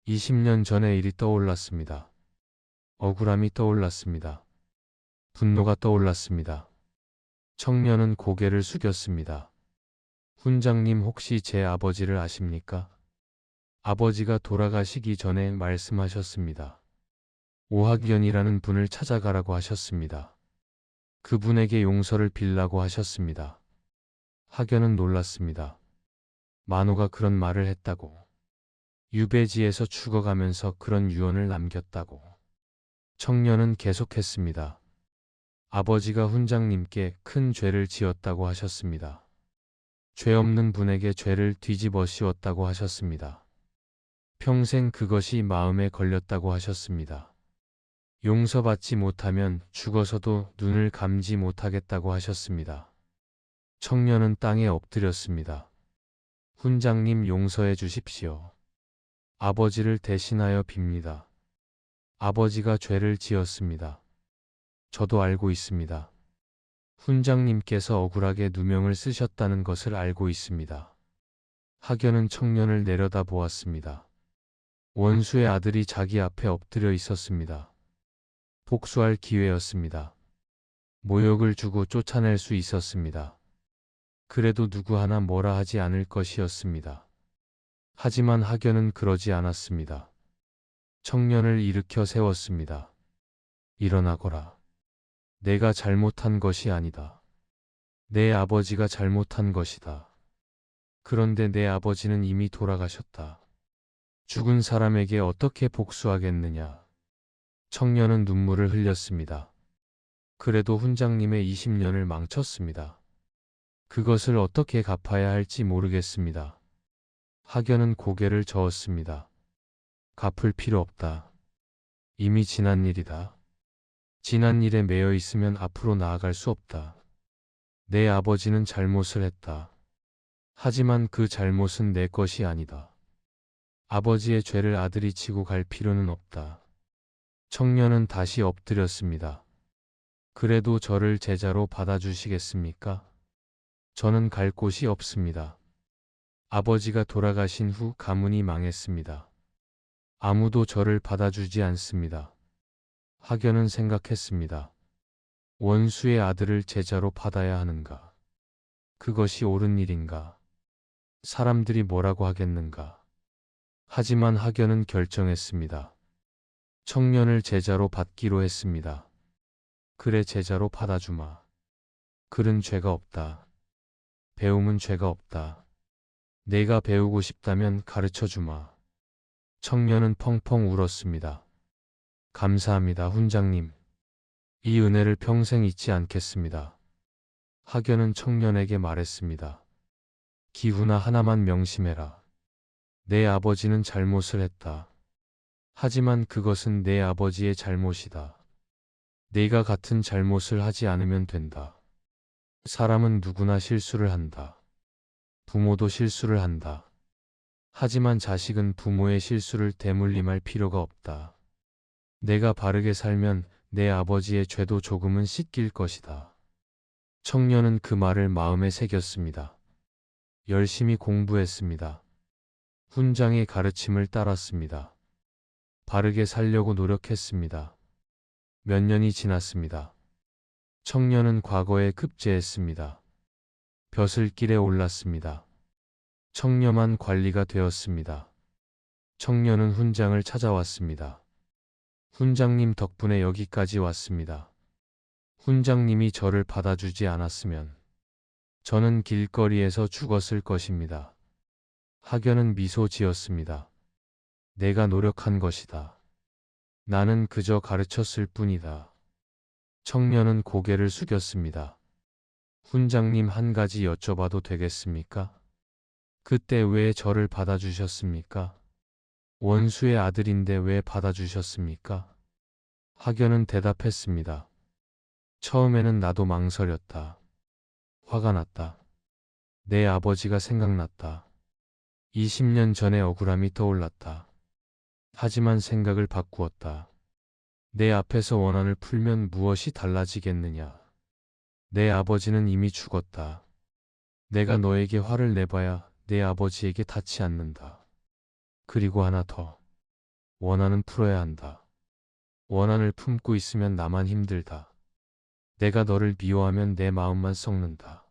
20년 전의 일이 떠올랐습니다. 억울함이 떠올랐습니다. 분노가 떠올랐습니다. 청년은 고개를 숙였습니다. 훈장님, 혹시 제 아버지를 아십니까? 아버지가 돌아가시기 전에 말씀하셨습니다. 오학연이라는 분을 찾아가라고 하셨습니다. 그분에게 용서를 빌라고 하셨습니다. 학연은 놀랐습니다. 만호가 그런 말을 했다고. 유배지에서 죽어가면서 그런 유언을 남겼다고. 청년은 계속했습니다. 아버지가 훈장님께 큰 죄를 지었다고 하셨습니다. 죄 없는 분에게 죄를 뒤집어 씌웠다고 하셨습니다. 평생 그것이 마음에 걸렸다고 하셨습니다. 용서받지 못하면 죽어서도 눈을 감지 못하겠다고 하셨습니다. 청년은 땅에 엎드렸습니다. 훈장님, 용서해 주십시오. 아버지를 대신하여 빕니다. 아버지가 죄를 지었습니다. 저도 알고 있습니다. 훈장님께서 억울하게 누명을 쓰셨다는 것을 알고 있습니다. 학연은 청년을 내려다 보았습니다. 원수의 아들이 자기 앞에 엎드려 있었습니다. 복수할 기회였습니다. 모욕을 주고 쫓아낼 수 있었습니다. 그래도 누구 하나 뭐라 하지 않을 것이었습니다. 하지만 학연은 그러지 않았습니다. 청년을 일으켜 세웠습니다. 일어나거라. 내가 잘못한 것이 아니다. 내 아버지가 잘못한 것이다. 그런데 내 아버지는 이미 돌아가셨다. 죽은 사람에게 어떻게 복수하겠느냐. 청년은 눈물을 흘렸습니다. 그래도 훈장님의 20년을 망쳤습니다. 그것을 어떻게 갚아야 할지 모르겠습니다. 학연은 고개를 저었습니다. 갚을 필요 없다. 이미 지난 일이다. 지난 일에 매여 있으면 앞으로 나아갈 수 없다. 내 아버지는 잘못을 했다. 하지만 그 잘못은 내 것이 아니다. 아버지의 죄를 아들이 지고 갈 필요는 없다. 청년은 다시 엎드렸습니다. 그래도 저를 제자로 받아주시겠습니까? 저는 갈 곳이 없습니다. 아버지가 돌아가신 후 가문이 망했습니다. 아무도 저를 받아주지 않습니다. 학연은 생각했습니다. 원수의 아들을 제자로 받아야 하는가? 그것이 옳은 일인가? 사람들이 뭐라고 하겠는가? 하지만 학연은 결정했습니다. 청년을 제자로 받기로 했습니다. 그래 제자로 받아주마. 글은 죄가 없다. 배움은 죄가 없다. 내가 배우고 싶다면 가르쳐주마. 청년은 펑펑 울었습니다. 감사합니다, 훈장님. 이 은혜를 평생 잊지 않겠습니다. 학연은 청년에게 말했습니다. 기훈아, 하나만 명심해라. 내 아버지는 잘못을 했다. 하지만 그것은 내 아버지의 잘못이다. 네가 같은 잘못을 하지 않으면 된다. 사람은 누구나 실수를 한다. 부모도 실수를 한다. 하지만 자식은 부모의 실수를 대물림할 필요가 없다. 내가 바르게 살면 내 아버지의 죄도 조금은 씻길 것이다. 청년은 그 말을 마음에 새겼습니다. 열심히 공부했습니다. 훈장의 가르침을 따랐습니다. 바르게 살려고 노력했습니다. 몇 년이 지났습니다. 청년은 과거에 급제했습니다. 벼슬길에 올랐습니다. 청렴한 관리가 되었습니다. 청년은 훈장을 찾아왔습니다. 훈장님 덕분에 여기까지 왔습니다. 훈장님이 저를 받아주지 않았으면 저는 길거리에서 죽었을 것입니다. 학연은 미소 지었습니다. 내가 노력한 것이다. 나는 그저 가르쳤을 뿐이다. 청년은 고개를 숙였습니다. 훈장님, 한 가지 여쭤봐도 되겠습니까? 그때 왜 저를 받아주셨습니까? 원수의 아들인데 왜 받아주셨습니까? 학연은 대답했습니다. 처음에는 나도 망설였다. 화가 났다. 내 아버지가 생각났다. 20년 전의 억울함이 떠올랐다. 하지만 생각을 바꾸었다. 내 앞에서 원한을 풀면 무엇이 달라지겠느냐. 내 아버지는 이미 죽었다. 내가 너에게 화를 내봐야 내 아버지에게 닿지 않는다. 그리고 하나 더. 원한은 풀어야 한다. 원한을 품고 있으면 나만 힘들다. 내가 너를 미워하면 내 마음만 썩는다.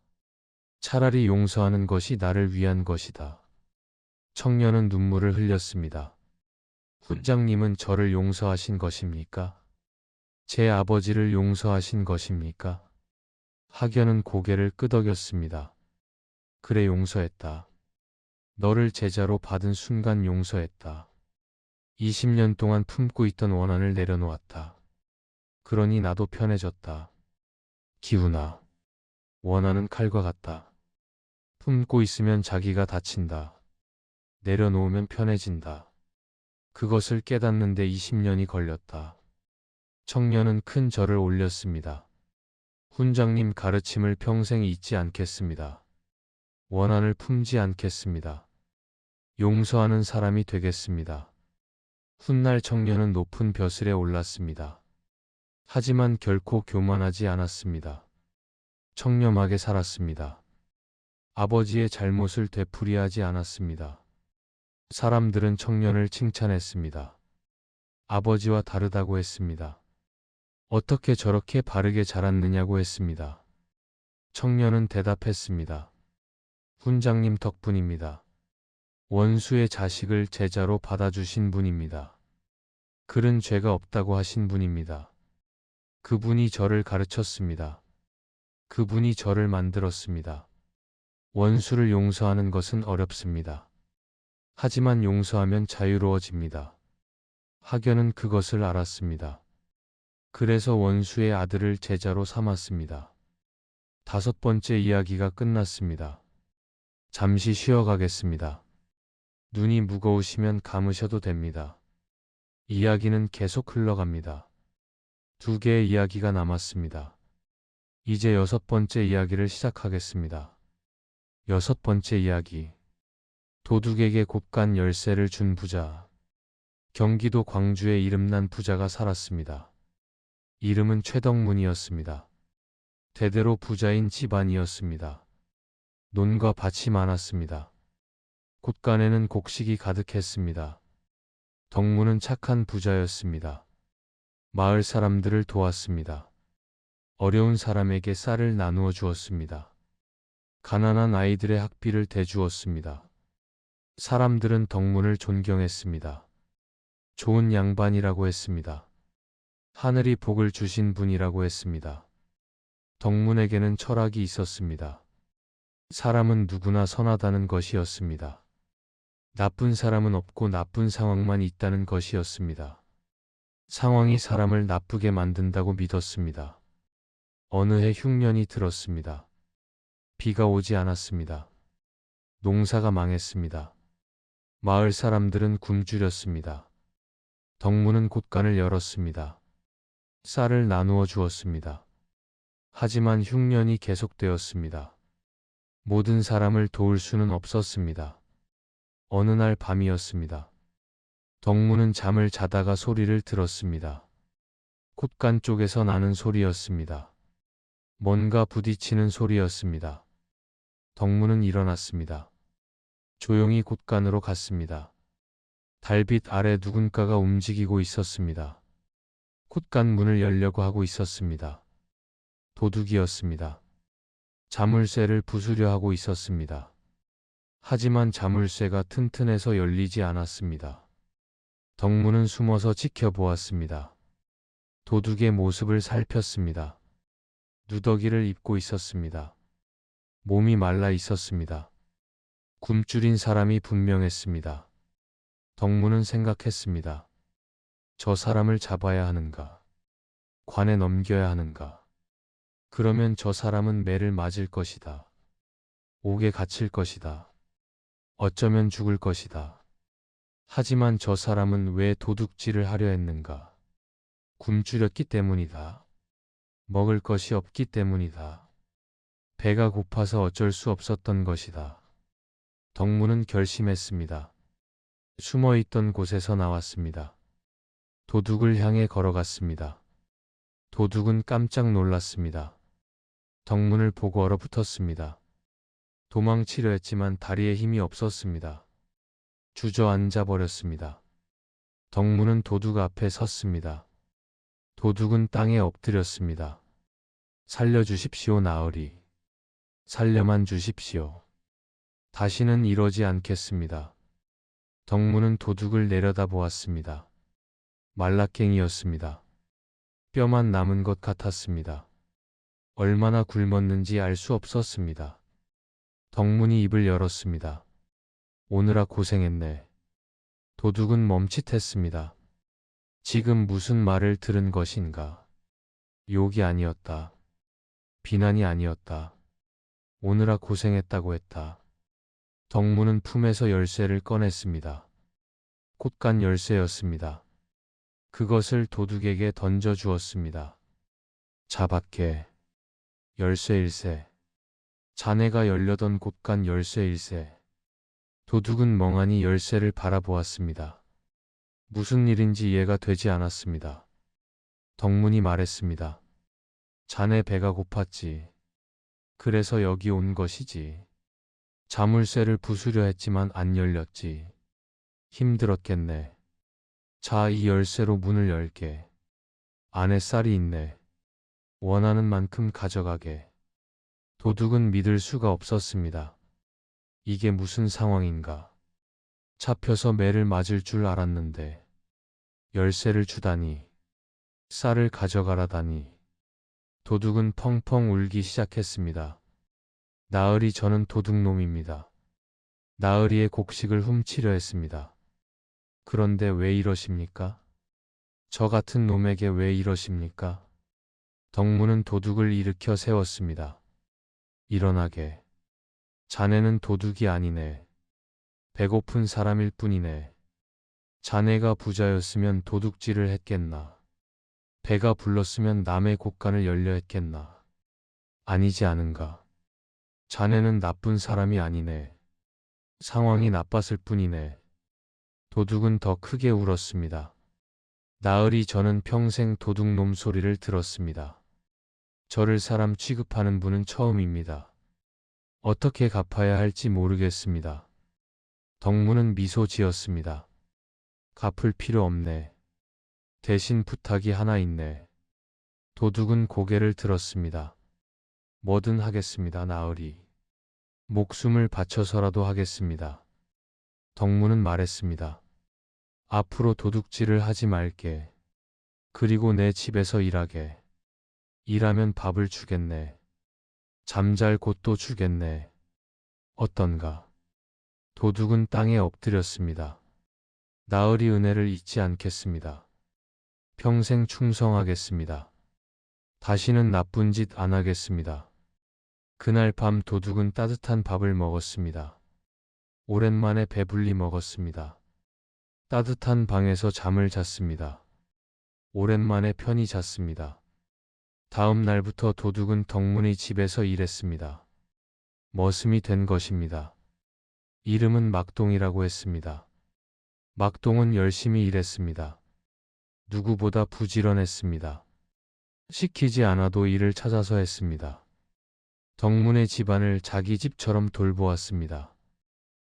차라리 용서하는 것이 나를 위한 것이다. 청년은 눈물을 흘렸습니다. 훈장님은 저를 용서하신 것입니까? 제 아버지를 용서하신 것입니까? 학연은 고개를 끄덕였습니다. 그래, 용서했다. 너를 제자로 받은 순간 용서했다. 20년 동안 품고 있던 원한을 내려놓았다. 그러니 나도 편해졌다. 기훈아, 원한은 칼과 같다. 품고 있으면 자기가 다친다. 내려놓으면 편해진다. 그것을 깨닫는데 20년이 걸렸다. 청년은 큰 절을 올렸습니다. 훈장님 가르침을 평생 잊지 않겠습니다. 원한을 품지 않겠습니다. 용서하는 사람이 되겠습니다. 훗날 청년은 높은 벼슬에 올랐습니다. 하지만 결코 교만하지 않았습니다. 청렴하게 살았습니다. 아버지의 잘못을 되풀이하지 않았습니다. 사람들은 청년을 칭찬했습니다. 아버지와 다르다고 했습니다. 어떻게 저렇게 바르게 자랐느냐고 했습니다. 청년은 대답했습니다. 훈장님 덕분입니다. 원수의 자식을 제자로 받아주신 분입니다. 글은 죄가 없다고 하신 분입니다. 그분이 저를 가르쳤습니다. 그분이 저를 만들었습니다. 원수를 용서하는 것은 어렵습니다. 하지만 용서하면 자유로워집니다. 학연은 그것을 알았습니다. 그래서 원수의 아들을 제자로 삼았습니다. 5번째 이야기가 끝났습니다. 잠시 쉬어가겠습니다. 눈이 무거우시면 감으셔도 됩니다. 이야기는 계속 흘러갑니다. 2개의 이야기가 남았습니다. 이제 6번째 이야기를 시작하겠습니다. 6번째 이야기. 도둑에게 곱간 열쇠를 준 부자. 경기도 광주에 이름난 부자가 살았습니다. 이름은 최덕문이었습니다. 대대로 부자인 집안이었습니다. 논과 밭이 많았습니다. 곳간에는 곡식이 가득했습니다. 덕문은 착한 부자였습니다. 마을 사람들을 도왔습니다. 어려운 사람에게 쌀을 나누어 주었습니다. 가난한 아이들의 학비를 대주었습니다. 사람들은 덕문을 존경했습니다. 좋은 양반이라고 했습니다. 하늘이 복을 주신 분이라고 했습니다. 덕문에게는 철학이 있었습니다. 사람은 누구나 선하다는 것이었습니다. 나쁜 사람은 없고 나쁜 상황만 있다는 것이었습니다. 상황이 사람을 나쁘게 만든다고 믿었습니다. 어느 해 흉년이 들었습니다. 비가 오지 않았습니다. 농사가 망했습니다. 마을 사람들은 굶주렸습니다. 덕문은 곳간을 열었습니다. 쌀을 나누어 주었습니다. 하지만 흉년이 계속되었습니다. 모든 사람을 도울 수는 없었습니다. 어느 날 밤이었습니다. 덕문은 잠을 자다가 소리를 들었습니다. 곳간 쪽에서 나는 소리였습니다. 뭔가 부딪히는 소리였습니다. 덕문은 일어났습니다. 조용히 곳간으로 갔습니다. 달빛 아래 누군가가 움직이고 있었습니다. 곳간 문을 열려고 하고 있었습니다. 도둑이었습니다. 자물쇠를 부수려 하고 있었습니다. 하지만 자물쇠가 튼튼해서 열리지 않았습니다. 덕문은 숨어서 지켜보았습니다. 도둑의 모습을 살폈습니다. 누더기를 입고 있었습니다. 몸이 말라 있었습니다. 굶주린 사람이 분명했습니다. 덕문은 생각했습니다. 저 사람을 잡아야 하는가? 관에 넘겨야 하는가? 그러면 저 사람은 매를 맞을 것이다. 옥에 갇힐 것이다. 어쩌면 죽을 것이다. 하지만 저 사람은 왜 도둑질을 하려 했는가? 굶주렸기 때문이다. 먹을 것이 없기 때문이다. 배가 고파서 어쩔 수 없었던 것이다. 덕문은 결심했습니다. 숨어있던 곳에서 나왔습니다. 도둑을 향해 걸어갔습니다. 도둑은 깜짝 놀랐습니다. 덕문을 보고 얼어붙었습니다. 도망치려 했지만 다리에 힘이 없었습니다. 주저앉아 버렸습니다. 덕문은 도둑 앞에 섰습니다. 도둑은 땅에 엎드렸습니다. 살려주십시오, 나으리. 살려만 주십시오. 다시는 이러지 않겠습니다. 덕문은 도둑을 내려다보았습니다. 말라깽이였습니다. 뼈만 남은 것 같았습니다. 얼마나 굶었는지 알 수 없었습니다. 덕문이 입을 열었습니다. 오느라 고생했네. 도둑은 멈칫했습니다. 지금 무슨 말을 들은 것인가? 욕이 아니었다. 비난이 아니었다. 오느라 고생했다고 했다. 덕문은 품에서 열쇠를 꺼냈습니다. 곳간 열쇠였습니다. 그것을 도둑에게 던져 주었습니다. 자밖에 열쇠일세. 자네가 열려던 곳간 열쇠일세. 도둑은 멍하니 열쇠를 바라보았습니다. 무슨 일인지 이해가 되지 않았습니다. 덕문이 말했습니다. 자네 배가 고팠지. 그래서 여기 온 것이지. 자물쇠를 부수려 했지만 안 열렸지. 힘들었겠네. 자, 이 열쇠로 문을 열게. 안에 쌀이 있네. 원하는 만큼 가져가게. 도둑은 믿을 수가 없었습니다. 이게 무슨 상황인가? 잡혀서 매를 맞을 줄 알았는데 열쇠를 주다니, 쌀을 가져가라다니. 도둑은 펑펑 울기 시작했습니다. 나으리, 저는 도둑놈입니다. 나으리의 곡식을 훔치려 했습니다. 그런데 왜 이러십니까? 저 같은 놈에게 왜 이러십니까? 덕문은 도둑을 일으켜 세웠습니다. 일어나게. 자네는 도둑이 아니네. 배고픈 사람일 뿐이네. 자네가 부자였으면 도둑질을 했겠나. 배가 불렀으면 남의 곳간을 열려 했겠나. 아니지 않은가. 자네는 나쁜 사람이 아니네. 상황이 나빴을 뿐이네. 도둑은 더 크게 울었습니다. 나으리, 저는 평생 도둑놈 소리를 들었습니다. 저를 사람 취급하는 분은 처음입니다. 어떻게 갚아야 할지 모르겠습니다. 덕문은 미소 지었습니다. 갚을 필요 없네. 대신 부탁이 하나 있네. 도둑은 고개를 들었습니다. 뭐든 하겠습니다, 나으리. 목숨을 바쳐서라도 하겠습니다. 덕문은 말했습니다. 앞으로 도둑질을 하지 말게. 그리고 내 집에서 일하게. 일하면 밥을 주겠네. 잠잘 곳도 주겠네. 어떤가? 도둑은 땅에 엎드렸습니다. 나으리 은혜를 잊지 않겠습니다. 평생 충성하겠습니다. 다시는 나쁜 짓 안 하겠습니다. 그날 밤 도둑은 따뜻한 밥을 먹었습니다. 오랜만에 배불리 먹었습니다. 따뜻한 방에서 잠을 잤습니다. 오랜만에 편히 잤습니다. 다음 날부터 도둑은 덕문의 집에서 일했습니다. 머슴이 된 것입니다. 이름은 막동이라고 했습니다. 막동은 열심히 일했습니다. 누구보다 부지런했습니다. 시키지 않아도 일을 찾아서 했습니다. 덕문의 집안을 자기 집처럼 돌보았습니다.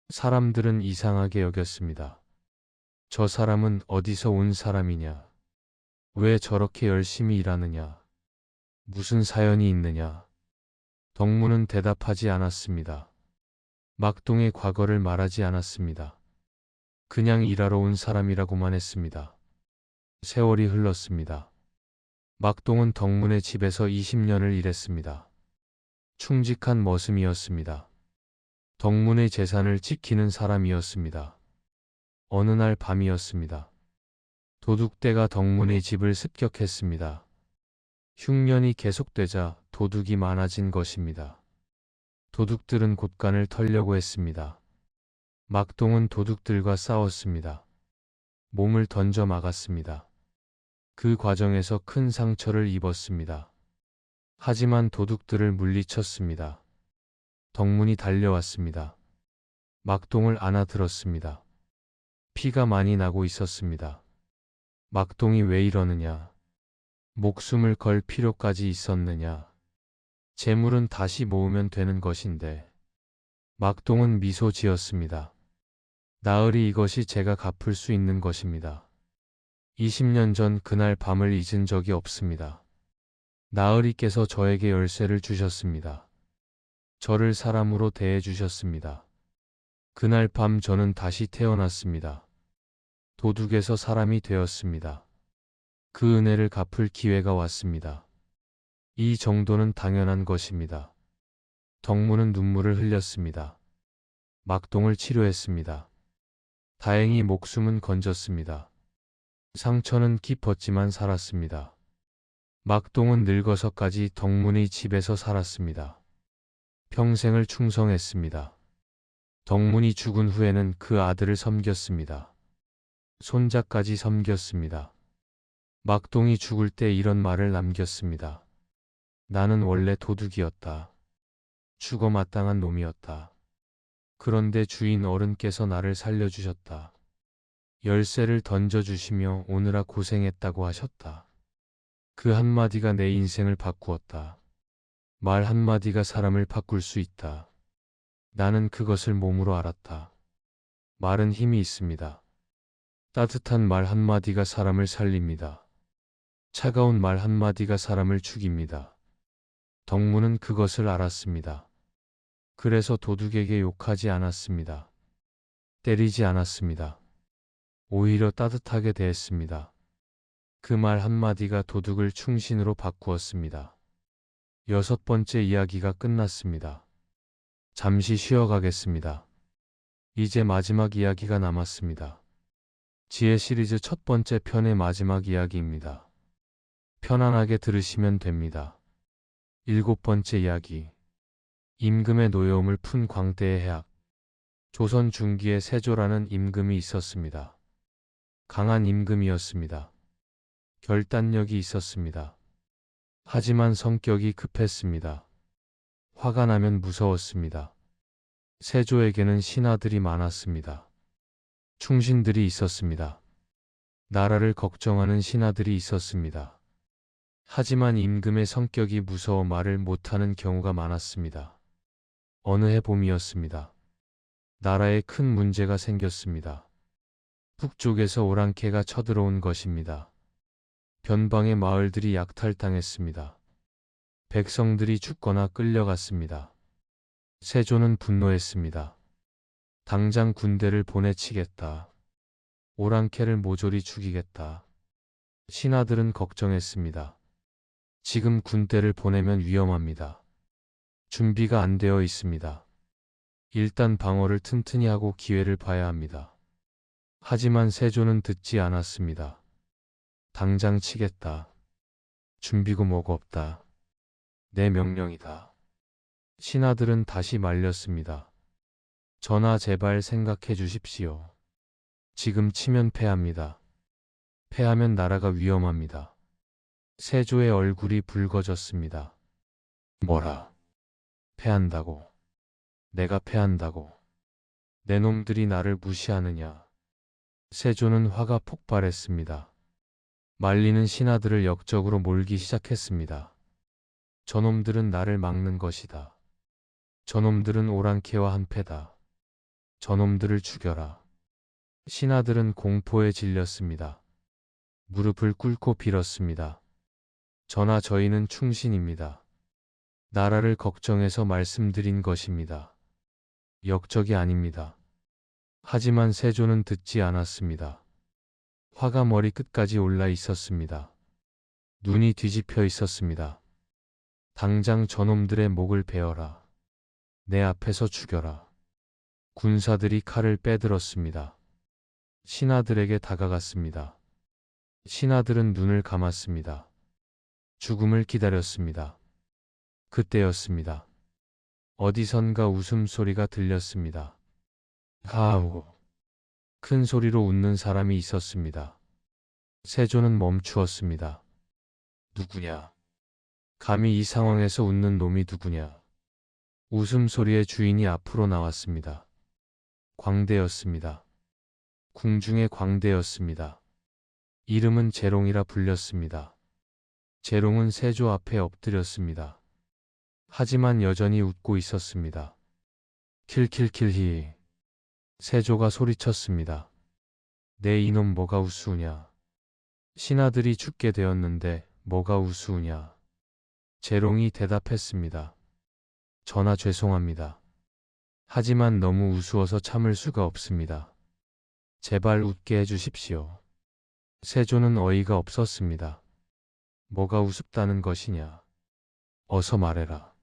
사람들은 이상하게 여겼습니다. 저 사람은 어디서 온 사람이냐? 왜 저렇게 열심히 일하느냐? 무슨 사연이 있느냐? 덕문은 대답하지 않았습니다. 막동의 과거를 말하지 않았습니다. 그냥 일하러 온 사람이라고만 했습니다. 세월이 흘렀습니다. 막동은 덕문의 집에서 20년을 일했습니다. 충직한 머슴이었습니다. 덕문의 재산을 지키는 사람이었습니다. 어느 날 밤이었습니다. 도둑대가 덕문의 집을 습격했습니다. 흉년이 계속되자 도둑이 많아진 것입니다. 도둑들은 곳간을 털려고 했습니다. 막동은 도둑들과 싸웠습니다. 몸을 던져 막았습니다. 그 과정에서 큰 상처를 입었습니다. 하지만 도둑들을 물리쳤습니다. 덕문이 달려왔습니다. 막동을 안아들었습니다. 피가 많이 나고 있었습니다. 막동이 왜 이러느냐? 목숨을 걸 필요까지 있었느냐? 재물은 다시 모으면 되는 것인데. 막동은 미소 지었습니다. 나으리 이것이 제가 갚을 수 있는 것입니다. 20년 전 그날 밤을 잊은 적이 없습니다. 나으리께서 저에게 열쇠를 주셨습니다. 저를 사람으로 대해 주셨습니다. 그날 밤 저는 다시 태어났습니다. 도둑에서 사람이 되었습니다. 그 은혜를 갚을 기회가 왔습니다. 이 정도는 당연한 것입니다. 덕문은 눈물을 흘렸습니다. 막동을 치료했습니다. 다행히 목숨은 건졌습니다. 상처는 깊었지만 살았습니다. 막동은 늙어서까지 덕문의 집에서 살았습니다. 평생을 충성했습니다. 덕문이 죽은 후에는 그 아들을 섬겼습니다. 손자까지 섬겼습니다. 막동이 죽을 때 이런 말을 남겼습니다. 나는 원래 도둑이었다. 죽어 마땅한 놈이었다. 그런데 주인 어른께서 나를 살려주셨다. 열쇠를 던져주시며 오느라 고생했다고 하셨다. 그 한마디가 내 인생을 바꾸었다. 말 한마디가 사람을 바꿀 수 있다. 나는 그것을 몸으로 알았다. 말은 힘이 있습니다. 따뜻한 말 한마디가 사람을 살립니다. 차가운 말 한마디가 사람을 죽입니다. 덕문은 그것을 알았습니다. 그래서 도둑에게 욕하지 않았습니다. 때리지 않았습니다. 오히려 따뜻하게 대했습니다. 그 말 한마디가 도둑을 충신으로 바꾸었습니다. 6번째 이야기가 끝났습니다. 잠시 쉬어가겠습니다. 이제 마지막 이야기가 남았습니다. 지혜 시리즈 첫 번째 편의 마지막 이야기입니다. 편안하게 들으시면 됩니다. 7번째 이야기. 임금의 노여움을 푼 광대의 해악. 조선 중기에 세조라는 임금이 있었습니다. 강한 임금이었습니다. 결단력이 있었습니다. 하지만 성격이 급했습니다. 화가 나면 무서웠습니다. 세조에게는 신하들이 많았습니다. 충신들이 있었습니다. 나라를 걱정하는 신하들이 있었습니다. 하지만 임금의 성격이 무서워 말을 못하는 경우가 많았습니다. 어느 해 봄이었습니다. 나라에 큰 문제가 생겼습니다. 북쪽에서 오랑캐가 쳐들어온 것입니다. 변방의 마을들이 약탈당했습니다. 백성들이 죽거나 끌려갔습니다. 세조는 분노했습니다. 당장 군대를 보내치겠다. 오랑캐를 모조리 죽이겠다. 신하들은 걱정했습니다. 지금 군대를 보내면 위험합니다. 준비가 안 되어 있습니다. 일단 방어를 튼튼히 하고 기회를 봐야 합니다. 하지만 세조는 듣지 않았습니다. 당장 치겠다. 준비고 뭐고 없다. 내 명령이다. 신하들은 다시 말렸습니다. 전하 제발 생각해 주십시오. 지금 치면 패합니다. 패하면 나라가 위험합니다. 세조의 얼굴이 붉어졌습니다. 뭐라? 패한다고? 내가 패한다고? 내 놈들이 나를 무시하느냐? 세조는 화가 폭발했습니다. 말리는 신하들을 역적으로 몰기 시작했습니다. 저놈들은 나를 막는 것이다. 저놈들은 오랑캐와 한패다. 저놈들을 죽여라. 신하들은 공포에 질렸습니다. 무릎을 꿇고 빌었습니다. 전하 저희는 충신입니다. 나라를 걱정해서 말씀드린 것입니다. 역적이 아닙니다. 하지만 세조는 듣지 않았습니다. 화가 머리 끝까지 올라 있었습니다. 눈이 뒤집혀 있었습니다. 당장 저놈들의 목을 베어라. 내 앞에서 죽여라. 군사들이 칼을 빼들었습니다. 신하들에게 다가갔습니다. 신하들은 눈을 감았습니다. 죽음을 기다렸습니다. 그때였습니다. 어디선가 웃음소리가 들렸습니다. 하우. 큰 소리로 웃는 사람이 있었습니다. 세조는 멈추었습니다. 누구냐? 감히 이 상황에서 웃는 놈이 누구냐? 웃음소리의 주인이 앞으로 나왔습니다. 광대였습니다. 궁중의 광대였습니다. 이름은 재롱이라 불렸습니다. 재롱은 세조 앞에 엎드렸습니다. 하지만 여전히 웃고 있었습니다. 킬킬킬히. 세조가 소리쳤습니다. 내 이놈 뭐가 우스우냐. 신하들이 죽게 되었는데 뭐가 우스우냐. 재롱이 대답했습니다. 전하 죄송합니다. 하지만 너무 우스워서 참을 수가 없습니다. 제발 웃게 해주십시오. 세조는 어이가 없었습니다. 뭐가 우습다는 것이냐. 어서 말해라.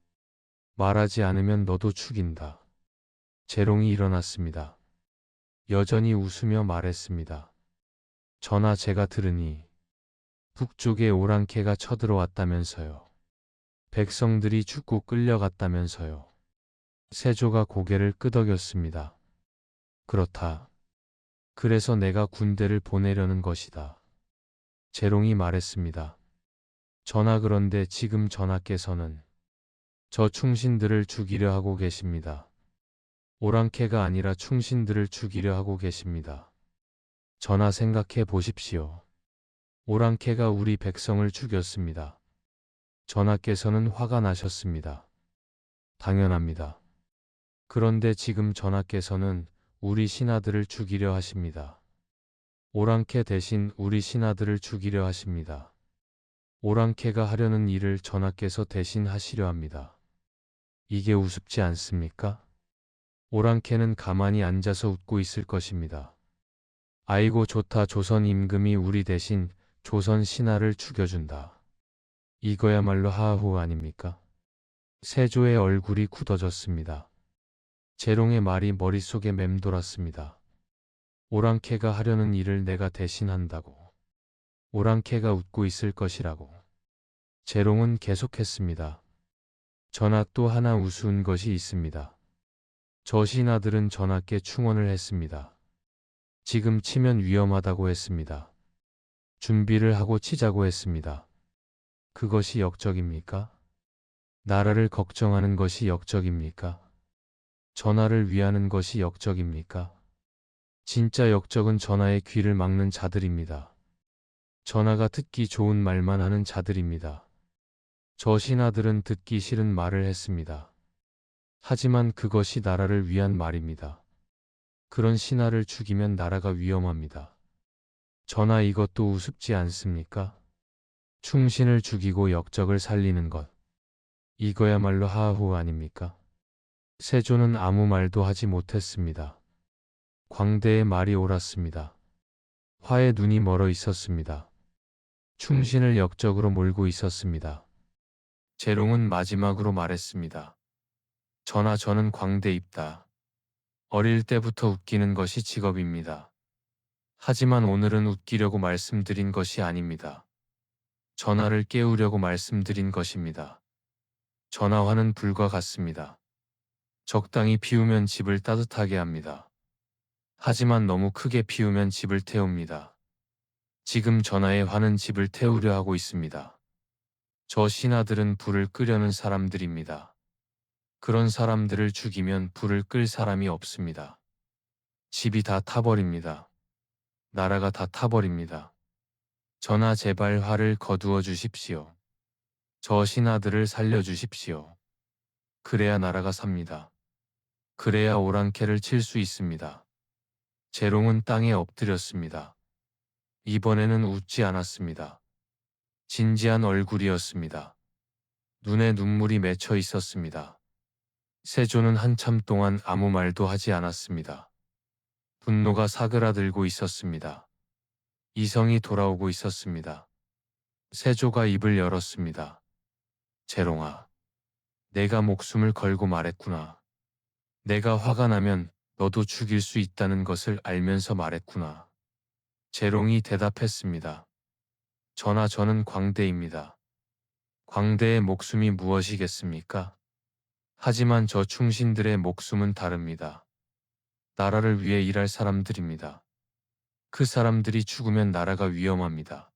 말하지 않으면 너도 죽인다. 재롱이 일어났습니다. 여전히 웃으며 말했습니다. 전하 제가 들으니 북쪽에 오랑캐가 쳐들어왔다면서요. 백성들이 죽고 끌려갔다면서요. 세조가 고개를 끄덕였습니다. 그렇다. 그래서 내가 군대를 보내려는 것이다. 재롱이 말했습니다. 전하 그런데 지금 전하께서는 저 충신들을 죽이려 하고 계십니다. 오랑캐가 아니라 충신들을 죽이려 하고 계십니다. 전하 생각해 보십시오. 오랑캐가 우리 백성을 죽였습니다. 전하께서는 화가 나셨습니다. 당연합니다. 그런데 지금 전하께서는 우리 신하들을 죽이려 하십니다. 오랑캐 대신 우리 신하들을 죽이려 하십니다. 오랑캐가 하려는 일을 전하께서 대신 하시려 합니다. 이게 우습지 않습니까? 오랑캐는 가만히 앉아서 웃고 있을 것입니다. 아이고 좋다. 조선 임금이 우리 대신 조선 신하를 죽여준다. 이거야말로 하하호 아닙니까? 세조의 얼굴이 굳어졌습니다. 재롱의 말이 머릿속에 맴돌았습니다. 오랑캐가 하려는 일을 내가 대신한다고. 오랑캐가 웃고 있을 것이라고. 재롱은 계속했습니다. 전하 또 하나 우스운 것이 있습니다. 저 신하들은 전하께 충언을 했습니다. 지금 치면 위험하다고 했습니다. 준비를 하고 치자고 했습니다. 그것이 역적입니까? 나라를 걱정하는 것이 역적입니까? 전하를 위하는 것이 역적입니까? 진짜 역적은 전하의 귀를 막는 자들입니다. 전하가 듣기 좋은 말만 하는 자들입니다. 저 신하들은 듣기 싫은 말을 했습니다. 하지만 그것이 나라를 위한 말입니다. 그런 신하를 죽이면 나라가 위험합니다. 전하 이것도 우습지 않습니까? 충신을 죽이고 역적을 살리는 것. 이거야말로 하하호 아닙니까? 세조는 아무 말도 하지 못했습니다. 광대의 말이 옳았습니다. 화에 눈이 멀어 있었습니다. 충신을 역적으로 몰고 있었습니다. 재롱은 마지막으로 말했습니다. 전하, 저는 광대입다. 어릴 때부터 웃기는 것이 직업입니다. 하지만 오늘은 웃기려고 말씀드린 것이 아닙니다. 전하를 깨우려고 말씀드린 것입니다. 전하화는 불과 같습니다. 적당히 피우면 집을 따뜻하게 합니다. 하지만 너무 크게 피우면 집을 태웁니다. 지금 전하의 화는 집을 태우려 하고 있습니다. 저 신하들은 불을 끄려는 사람들입니다. 그런 사람들을 죽이면 불을 끌 사람이 없습니다. 집이 다 타버립니다. 나라가 다 타버립니다. 전하, 제발 화를 거두어 주십시오. 저 신하들을 살려주십시오. 그래야 나라가 삽니다. 그래야 오랑캐를 칠 수 있습니다. 재롱은 땅에 엎드렸습니다. 이번에는 웃지 않았습니다. 진지한 얼굴이었습니다. 눈에 눈물이 맺혀 있었습니다. 세조는 한참 동안 아무 말도 하지 않았습니다. 분노가 사그라들고 있었습니다. 이성이 돌아오고 있었습니다. 세조가 입을 열었습니다. 재롱아, 내가 목숨을 걸고 말했구나. 내가 화가 나면 너도 죽일 수 있다는 것을 알면서 말했구나. 재롱이 대답했습니다. 전하, 저는 광대입니다. 광대의 목숨이 무엇이겠습니까? 하지만 저 충신들의 목숨은 다릅니다. 나라를 위해 일할 사람들입니다. 그 사람들이 죽으면 나라가 위험합니다.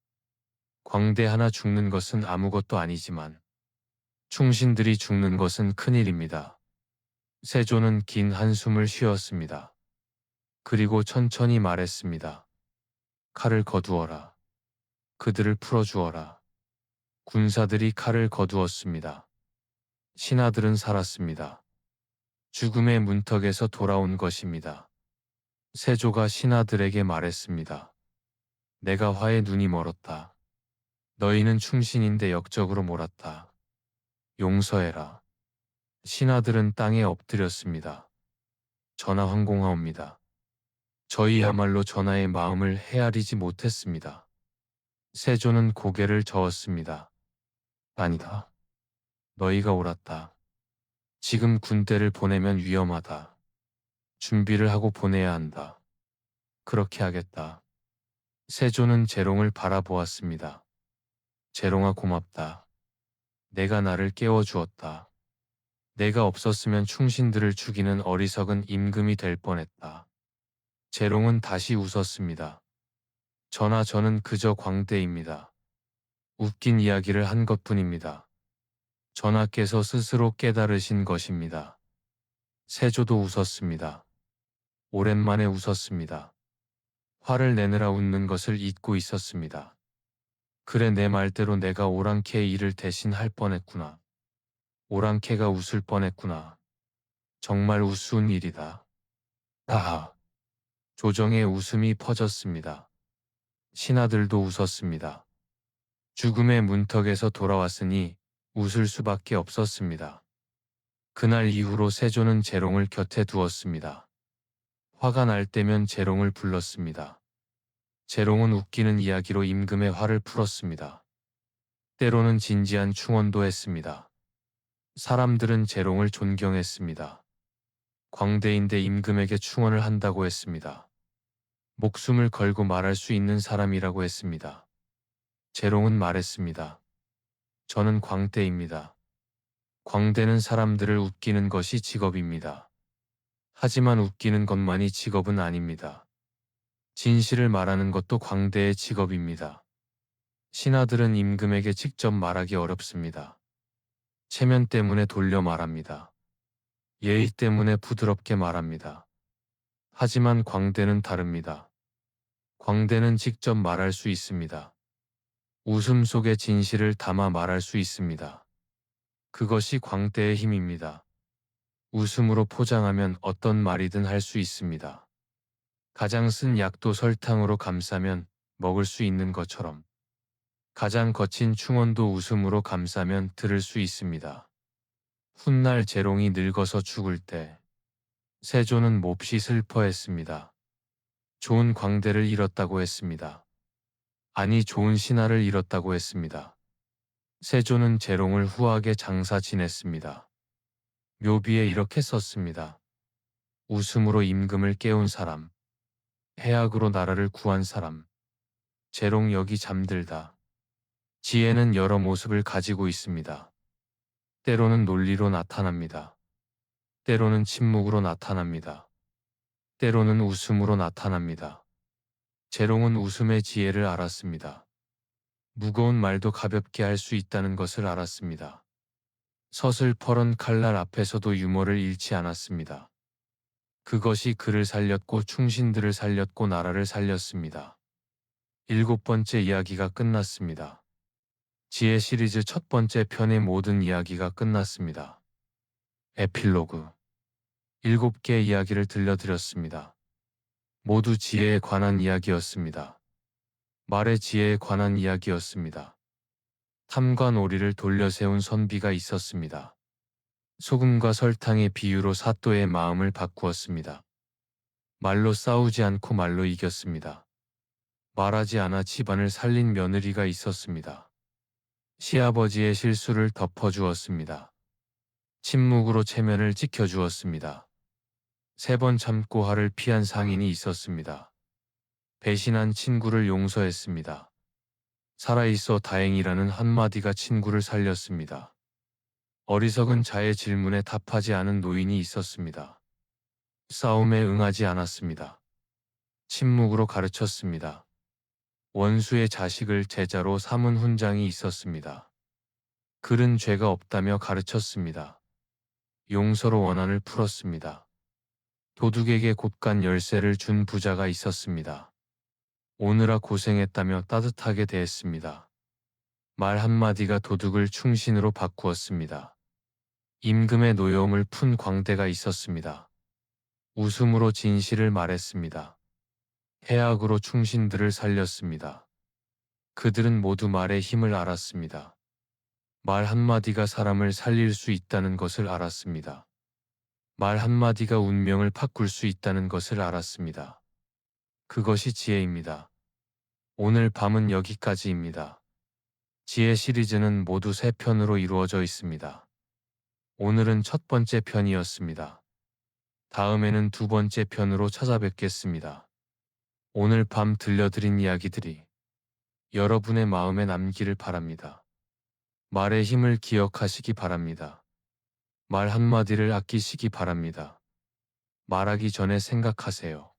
광대 하나 죽는 것은 아무것도 아니지만 충신들이 죽는 것은 큰일입니다. 세조는 긴 한숨을 쉬었습니다. 그리고 천천히 말했습니다. 칼을 거두어라. 그들을 풀어주어라. 군사들이 칼을 거두었습니다. 신하들은 살았습니다. 죽음의 문턱에서 돌아온 것입니다. 세조가 신하들에게 말했습니다. 내가 화에 눈이 멀었다. 너희는 충신인데 역적으로 몰았다. 용서해라. 신하들은 땅에 엎드렸습니다. 전하, 황공하옵니다. 저희야말로 전하의 마음을 헤아리지 못했습니다. 세조는 고개를 저었습니다. 아니다. 너희가 옳았다. 지금 군대를 보내면 위험하다. 준비를 하고 보내야 한다. 그렇게 하겠다. 세조는 재롱을 바라보았습니다. 재롱아, 고맙다. 내가 나를 깨워주었다. 내가 없었으면 충신들을 죽이는 어리석은 임금이 될 뻔했다. 재롱은 다시 웃었습니다. 전하, 저는 그저 광대입니다. 웃긴 이야기를 한 것뿐입니다. 전하께서 스스로 깨달으신 것입니다. 세조도 웃었습니다. 오랜만에 웃었습니다. 화를 내느라 웃는 것을 잊고 있었습니다. 그래, 내 말대로 내가 오랑캐의 일을 대신 할 뻔했구나. 오랑캐가 웃을 뻔했구나. 정말 우스운 일이다. 하하. 조정의 웃음이 퍼졌습니다. 신하들도 웃었습니다. 죽음의 문턱에서 돌아왔으니 웃을 수밖에 없었습니다. 그날 이후로 세조는 재롱을 곁에 두었습니다. 화가 날 때면 재롱을 불렀습니다. 재롱은 웃기는 이야기로 임금의 화를 풀었습니다. 때로는 진지한 충언도 했습니다. 사람들은 재롱을 존경했습니다. 광대인데 임금에게 충언을 한다고 했습니다. 목숨을 걸고 말할 수 있는 사람이라고 했습니다. 재롱은 말했습니다. 저는 광대입니다. 광대는 사람들을 웃기는 것이 직업입니다. 하지만 웃기는 것만이 직업은 아닙니다. 진실을 말하는 것도 광대의 직업입니다. 신하들은 임금에게 직접 말하기 어렵습니다. 체면 때문에 돌려 말합니다. 예의 때문에 부드럽게 말합니다. 하지만 광대는 다릅니다. 광대는 직접 말할 수 있습니다. 웃음 속에 진실을 담아 말할 수 있습니다. 그것이 광대의 힘입니다. 웃음으로 포장하면 어떤 말이든 할 수 있습니다. 가장 쓴 약도 설탕으로 감싸면 먹을 수 있는 것처럼 가장 거친 충언도 웃음으로 감싸면 들을 수 있습니다. 훗날 재롱이 늙어서 죽을 때 세조는 몹시 슬퍼했습니다. 좋은 광대를 잃었다고 했습니다. 아니 좋은 신하를 잃었다고 했습니다. 세조는 재롱을 후하게 장사 지냈습니다. 묘비에 이렇게 썼습니다. 웃음으로 임금을 깨운 사람, 해악으로 나라를 구한 사람, 재롱 여기 잠들다. 지혜는 여러 모습을 가지고 있습니다. 때로는 논리로 나타납니다. 때로는 침묵으로 나타납니다. 때로는 웃음으로 나타납니다. 재롱은 웃음의 지혜를 알았습니다. 무거운 말도 가볍게 할 수 있다는 것을 알았습니다. 서슬퍼런 칼날 앞에서도 유머를 잃지 않았습니다. 그것이 그를 살렸고 충신들을 살렸고 나라를 살렸습니다. 7번째 이야기가 끝났습니다. 지혜 시리즈 첫 번째 편의 모든 이야기가 끝났습니다. 에필로그 7개의 이야기를 들려드렸습니다. 모두 지혜에 관한 이야기였습니다. 말의 지혜에 관한 이야기였습니다. 탐과 놀이를 돌려세운 선비가 있었습니다. 소금과 설탕의 비유로 사또의 마음을 바꾸었습니다. 말로 싸우지 않고 말로 이겼습니다. 말하지 않아 집안을 살린 며느리가 있었습니다. 시아버지의 실수를 덮어주었습니다. 침묵으로 체면을 지켜주었습니다. 3번 참고 화를 피한 상인이 있었습니다. 배신한 친구를 용서했습니다. 살아있어 다행이라는 한마디가 친구를 살렸습니다. 어리석은 자의 질문에 답하지 않은 노인이 있었습니다. 싸움에 응하지 않았습니다. 침묵으로 가르쳤습니다. 원수의 자식을 제자로 삼은 훈장이 있었습니다. 그는 죄가 없다며 가르쳤습니다. 용서로 원한을 풀었습니다. 도둑에게 곳간 열쇠를 준 부자가 있었습니다. 오느라 고생했다며 따뜻하게 대했습니다. 말 한마디가 도둑을 충신으로 바꾸었습니다. 임금의 노여움을 푼 광대가 있었습니다. 웃음으로 진실을 말했습니다. 해악으로 충신들을 살렸습니다. 그들은 모두 말의 힘을 알았습니다. 말 한마디가 사람을 살릴 수 있다는 것을 알았습니다. 말 한마디가 운명을 바꿀 수 있다는 것을 알았습니다. 그것이 지혜입니다. 오늘 밤은 여기까지입니다. 지혜 시리즈는 모두 3편으로 이루어져 있습니다. 오늘은 첫 번째 편이었습니다. 다음에는 2번째 편으로 찾아뵙겠습니다. 오늘 밤 들려드린 이야기들이 여러분의 마음에 남기를 바랍니다. 말의 힘을 기억하시기 바랍니다. 말 한마디를 아끼시기 바랍니다. 말하기 전에 생각하세요.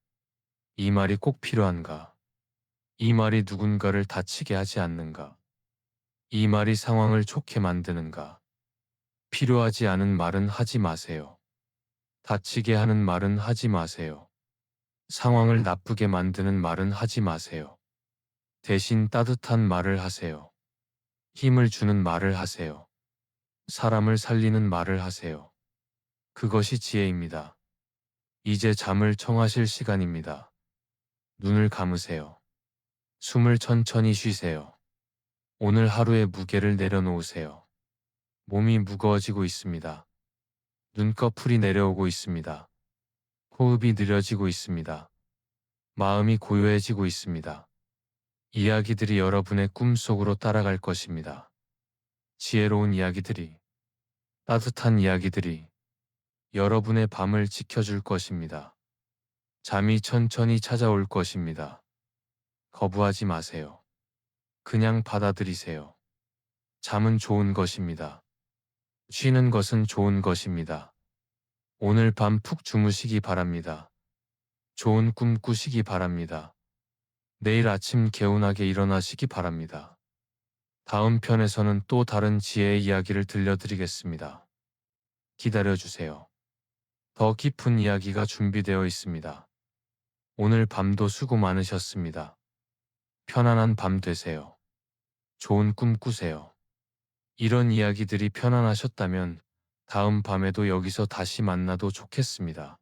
이 말이 꼭 필요한가? 이 말이 누군가를 다치게 하지 않는가? 이 말이 상황을 좋게 만드는가? 필요하지 않은 말은 하지 마세요. 다치게 하는 말은 하지 마세요. 상황을 나쁘게 만드는 말은 하지 마세요. 대신 따뜻한 말을 하세요. 힘을 주는 말을 하세요. 사람을 살리는 말을 하세요. 그것이 지혜입니다. 이제 잠을 청하실 시간입니다. 눈을 감으세요. 숨을 천천히 쉬세요. 오늘 하루의 무게를 내려놓으세요. 몸이 무거워지고 있습니다. 눈꺼풀이 내려오고 있습니다. 호흡이 느려지고 있습니다. 마음이 고요해지고 있습니다. 이야기들이 여러분의 꿈속으로 따라갈 것입니다. 지혜로운 이야기들이, 따뜻한 이야기들이 여러분의 밤을 지켜줄 것입니다. 잠이 천천히 찾아올 것입니다. 거부하지 마세요. 그냥 받아들이세요. 잠은 좋은 것입니다. 쉬는 것은 좋은 것입니다. 오늘 밤 푹 주무시기 바랍니다. 좋은 꿈 꾸시기 바랍니다. 내일 아침 개운하게 일어나시기 바랍니다. 다음 편에서는 또 다른 지혜의 이야기를 들려드리겠습니다. 기다려주세요. 더 깊은 이야기가 준비되어 있습니다. 오늘 밤도 수고 많으셨습니다. 편안한 밤 되세요. 좋은 꿈 꾸세요. 이런 이야기들이 편안하셨다면 다음 밤에도 여기서 다시 만나도 좋겠습니다.